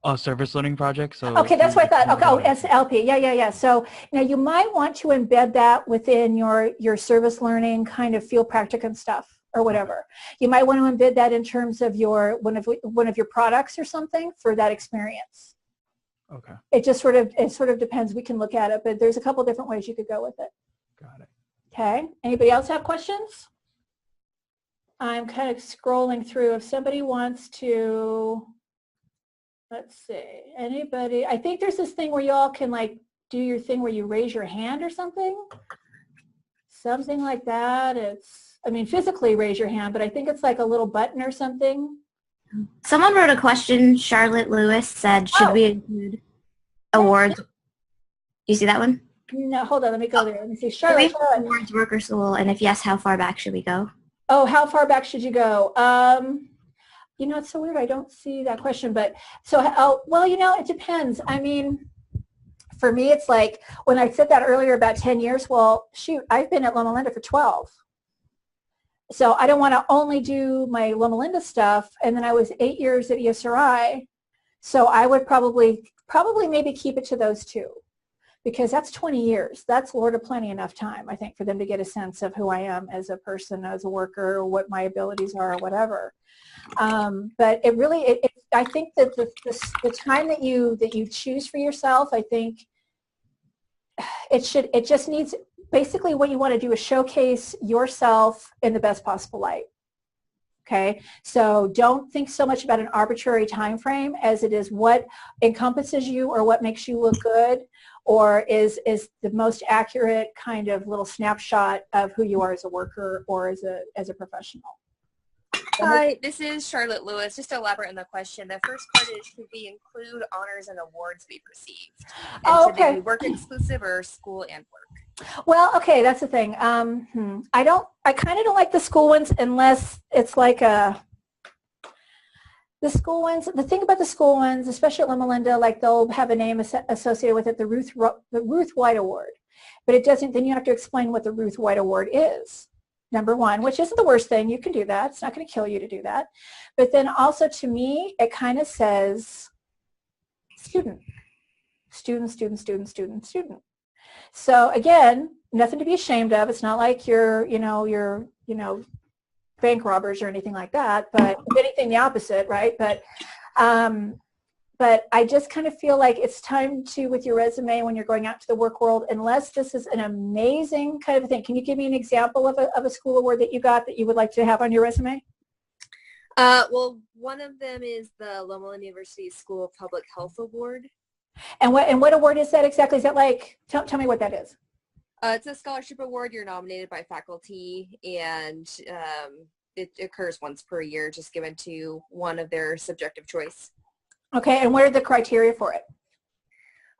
Oh, service learning project. So
okay, that's what I thought. Okay, SLP. Yeah. So you might want to embed that within your service learning kind of field practicum stuff or whatever. You might want to embed that in terms of one of your products or something for that experience.
Okay.
It sort of depends. We can look at it, but there's a couple different ways you could go with it.
Got it.
Okay. Anybody else have questions? I'm kind of scrolling through. If somebody wants to, let's see, anybody, I think there's this thing where you all can like do your thing where you raise your hand or something. Something like that. Physically raise your hand, but I think it's like a little button or something.
Someone wrote a question. Charlotte Lewis said, should we include awards? Do you see that one?
No, hold on. Let me go there. Let me see. Charlotte.
Awards worker school, and if yes, how far back should we go?
Oh, how far back should you go? It's so weird. I don't see that question, but it depends. I mean, for me, it's like when I said that earlier about 10 years, well, shoot, I've been at Loma Linda for 12. So I don't want to only do my Loma Linda stuff. And then I was 8 years at ESRI. So I would probably maybe keep it to those 2. Because that's 20 years. That's Lord of plenty enough time, I think, for them to get a sense of who I am as a person, as a worker, what my abilities are, or whatever. But it really, I think that the time that you choose for yourself, I think it just needs, basically what you want to do is showcase yourself in the best possible light. Okay, so don't think so much about an arbitrary time frame as it is what encompasses you or what makes you look good or is the most accurate kind of little snapshot of who you are as a worker or as a professional.
Hi, this is Charlotte Lewis. Just to elaborate on the question, the first part is, should we include honors and awards we've received? And should they be work exclusive or school and work?
Well, okay, that's the thing. I kind of don't like the school ones unless it's like the school ones. The thing about the school ones, especially at Loma Linda, like they'll have a name associated with it, the Ruth White Award. But it doesn't, then you have to explain what the Ruth White Award is. Number one, which isn't the worst thing. You can do that. It's not going to kill you to do that. But then also to me, it kind of says student. Student, student, student, student, student. So again, nothing to be ashamed of. It's not like you're bank robbers or anything like that, but if anything, the opposite, right? But but I just kind of feel like it's time to, with your resume when you're going out to the work world, unless this is an amazing kind of thing. Can you give me an example of a school award that you got that you would like to have on your resume?
Well, one of them is the Loma University School of Public Health Award.
And what award is that exactly? Is that like, tell me what that is.
It's a scholarship award. You're nominated by faculty, and it occurs once per year, just given to one of their subjective choice.
Okay, and what are the criteria for it?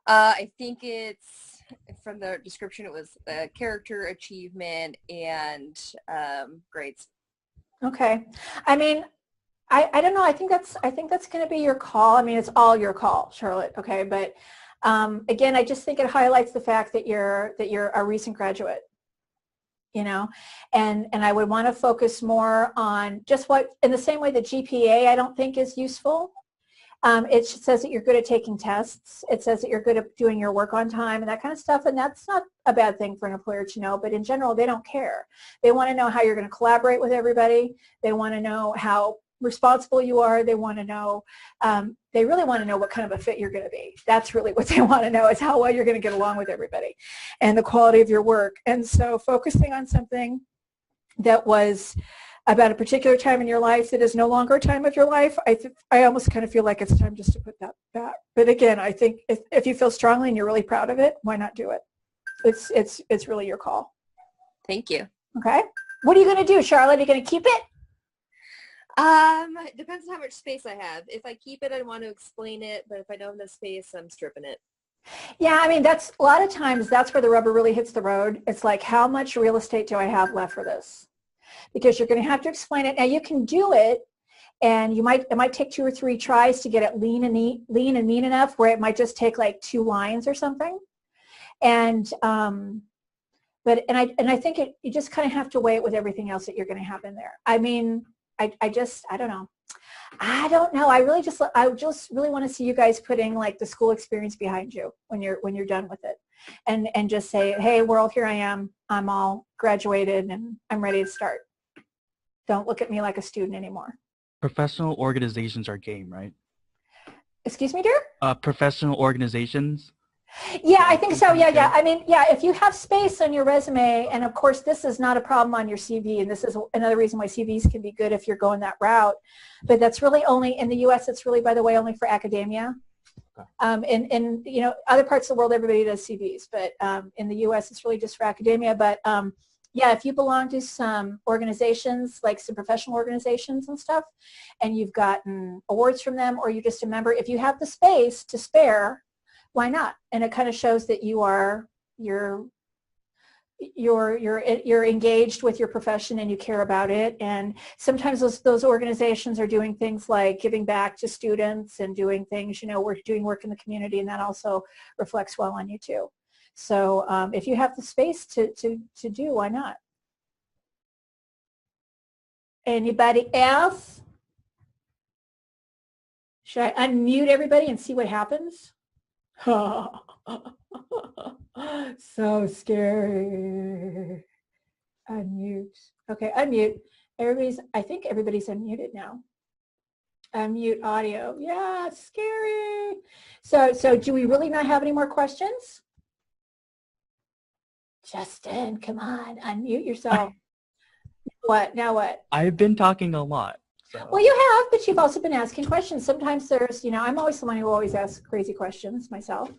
I think it's, from the description, it was character, achievement, and grades.
Okay. I mean, I don't know. I think that's going to be your call. I mean, it's all your call, Charlotte. Okay, but again, I just think it highlights the fact that you're a recent graduate, you know, and I would want to focus more on just what, in the same way that GPA I don't think is useful. It says that you're good at taking tests. It says that you're good at doing your work on time and that kind of stuff, and that's not a bad thing for an employer to know, but in general, they don't care. They want to know how you're going to collaborate with everybody. They want to know how responsible you are. They want to know, they really want to know what kind of a fit you're going to be. That's really what they want to know, is how well you're going to get along with everybody and the quality of your work. And so focusing on something that was about a particular time in your life that is no longer a time of your life, I almost kind of feel like it's time just to put that back. But again, I think if you feel strongly and you're really proud of it, why not do it? It's really your call.
Thank you.
Okay. What are you going to do, Charlotte? Are you going to keep it?
It depends on how much space I have. If I keep it, I want to explain it, but if I don't have the space, I'm stripping it.
Yeah, I mean, that's a lot of times that's where the rubber really hits the road. It's like, how much real estate do I have left for this? Because you're going to have to explain it. Now you can do it, and it might take 2 or 3 tries to get it lean and mean enough where it might just take like 2 lines or something. And I think you just kind of have to weigh it with everything else that you're going to have in there. I mean, I don't know. I don't know. I just really want to see you guys putting like the school experience behind you when you're done with it, and just say, hey, world, here I am. I'm all graduated and I'm ready to start. Don't look at me like a student anymore.
Professional organizations are game, right?
Excuse me, dear?
Professional organizations.
Yeah, I think so. Yeah. I mean, yeah, if you have space on your resume, and of course this is not a problem on your CV, and this is another reason why CVs can be good if you're going that route, but that's really only, in the US, it's really, by the way, only for academia. Okay. In you know, other parts of the world, everybody does CVs, but in the US, it's really just for academia. But yeah, if you belong to some organizations, like some professional organizations and stuff, and you've gotten awards from them, or you're just a member, if you have the space to spare, why not? And it kind of shows that you're engaged with your profession and you care about it. And sometimes those organizations are doing things like giving back to students and doing things, you know, we're doing work in the community, and that also reflects well on you too. So if you have the space to do, why not? Anybody else? Should I unmute everybody and see what happens? So scary. Unmute. Okay, unmute. I think everybody's unmuted now. Unmute audio. Yeah, scary. So do we really not have any more questions? Justin, come on, unmute yourself. What? Now what?
I've been talking a lot. So.
Well, you have, but you've also been asking questions. Sometimes there's, you know, I'm always someone who always asks crazy questions myself.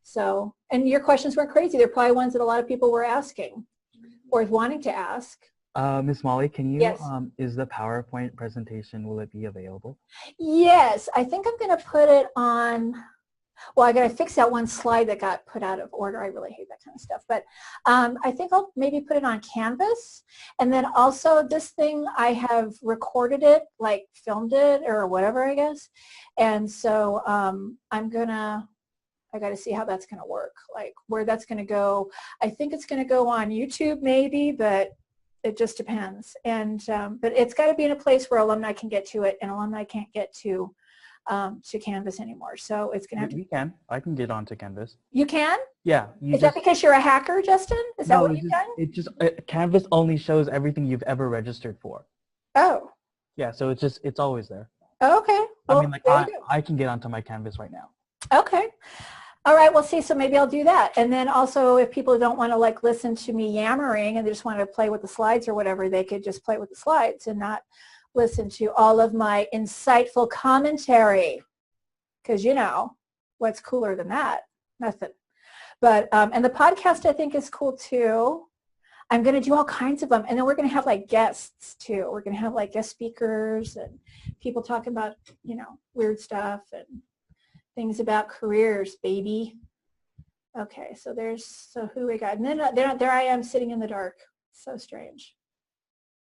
So, and your questions weren't crazy. They're probably ones that a lot of people were asking or wanting to ask.
Ms. Molly, can you,
yes.
Is the PowerPoint presentation, will it be available?
Yes, I think I'm going to put it on. Well, I got to fix that one slide that got put out of order. I really hate that kind of stuff. But I think I'll maybe put it on Canvas. And then also this thing, I have recorded it, like filmed it or whatever, I guess. And so I got to see how that's going to work, like where that's going to go. I think it's going to go on YouTube maybe, but it just depends. And but it's got to be in a place where alumni can get to it, and alumni can't get to Canvas anymore. So it's going to have to.
We can. I can get onto Canvas.
You can?
Yeah.
Is that because you're a hacker, Justin? Is that what you've done?
It just Canvas only shows everything you've ever registered for.
Oh.
Yeah. So it's always there.
Oh, okay. Well,
I mean, like I can get onto my Canvas right now.
Okay. All right, well, see, so maybe I'll do that. And then also if people don't want to like listen to me yammering and they just want to play with the slides or whatever, they could just play with the slides and not listen to all of my insightful commentary. Because, you know, what's cooler than that? Nothing. But, and the podcast I think is cool too. I'm going to do all kinds of them. And then we're going to have like guests too. We're going to have like guest speakers and people talking about, you know, weird stuff and things about careers, baby. Okay, so who we got? And then there I am sitting in the dark. So strange.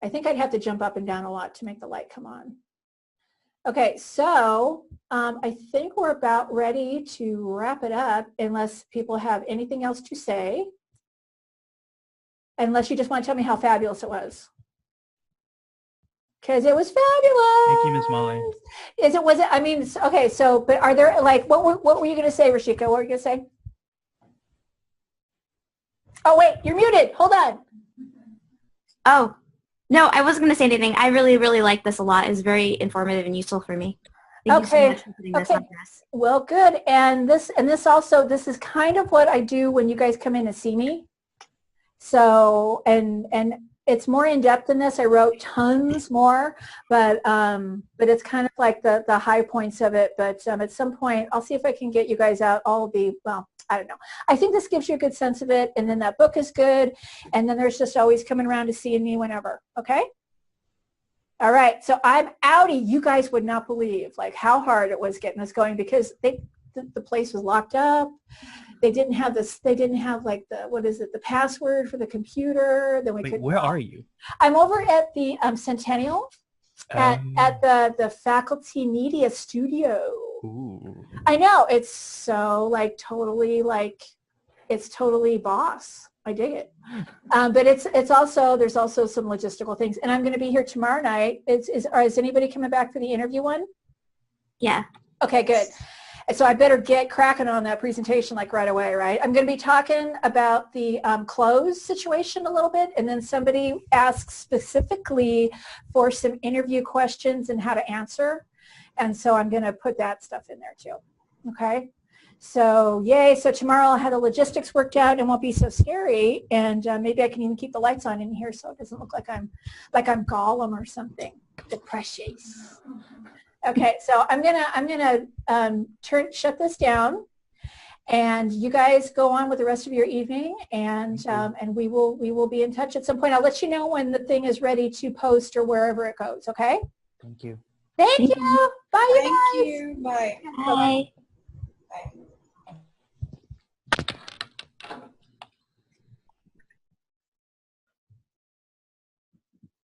I think I'd have to jump up and down a lot to make the light come on. Okay, so I think we're about ready to wrap it up unless people have anything else to say. Unless you just want to tell me how fabulous it was. Because it was fabulous.
Thank you, Miss Molly.
I mean, okay, so, but are there, like, what were you going to say, Rashika? What were you going to say? Oh, wait, you're muted. Hold on.
Oh, no, I wasn't going to say anything. I really, really like this a lot. It's very informative and useful for me. Thank you so much for putting this on us.
Well, good. And this is kind of what I do when you guys come in to see me. So, and it's more in depth than this. I wrote tons more, but it's kind of like the high points of it. But at some point, I'll see if I can get you guys out all of the, well, I don't know. I think this gives you a good sense of it. And then that book is good. And then there's just always coming around to seeing me whenever. Okay? All right. So I'm outie. You guys would not believe like how hard it was getting this going because the place was locked up. They didn't have like the password for the computer. Then
Wait, where are you?
I'm over at the Centennial at the faculty media studio.
Ooh.
I know, it's so like totally boss. I dig it. But it's also, there's also some logistical things. And I'm going to be here tomorrow night. Is anybody coming back for the interview one?
Yeah.
Okay, good. So I better get cracking on that presentation like right away, right? I'm going to be talking about the close situation a little bit, and then somebody asks specifically for some interview questions and how to answer. And so I'm going to put that stuff in there too. Okay? So yay. So tomorrow I'll have the logistics worked out and won't be so scary. And maybe I can even keep the lights on in here so it doesn't look like I'm Gollum or something. The precious. Okay, so I'm gonna shut this down, and you guys go on with the rest of your evening, and we will be in touch at some point. I'll let you know when the thing is ready to post or wherever it goes. Okay.
Thank you.
Thank you. Bye, you guys.
Thank you. Bye.
Bye.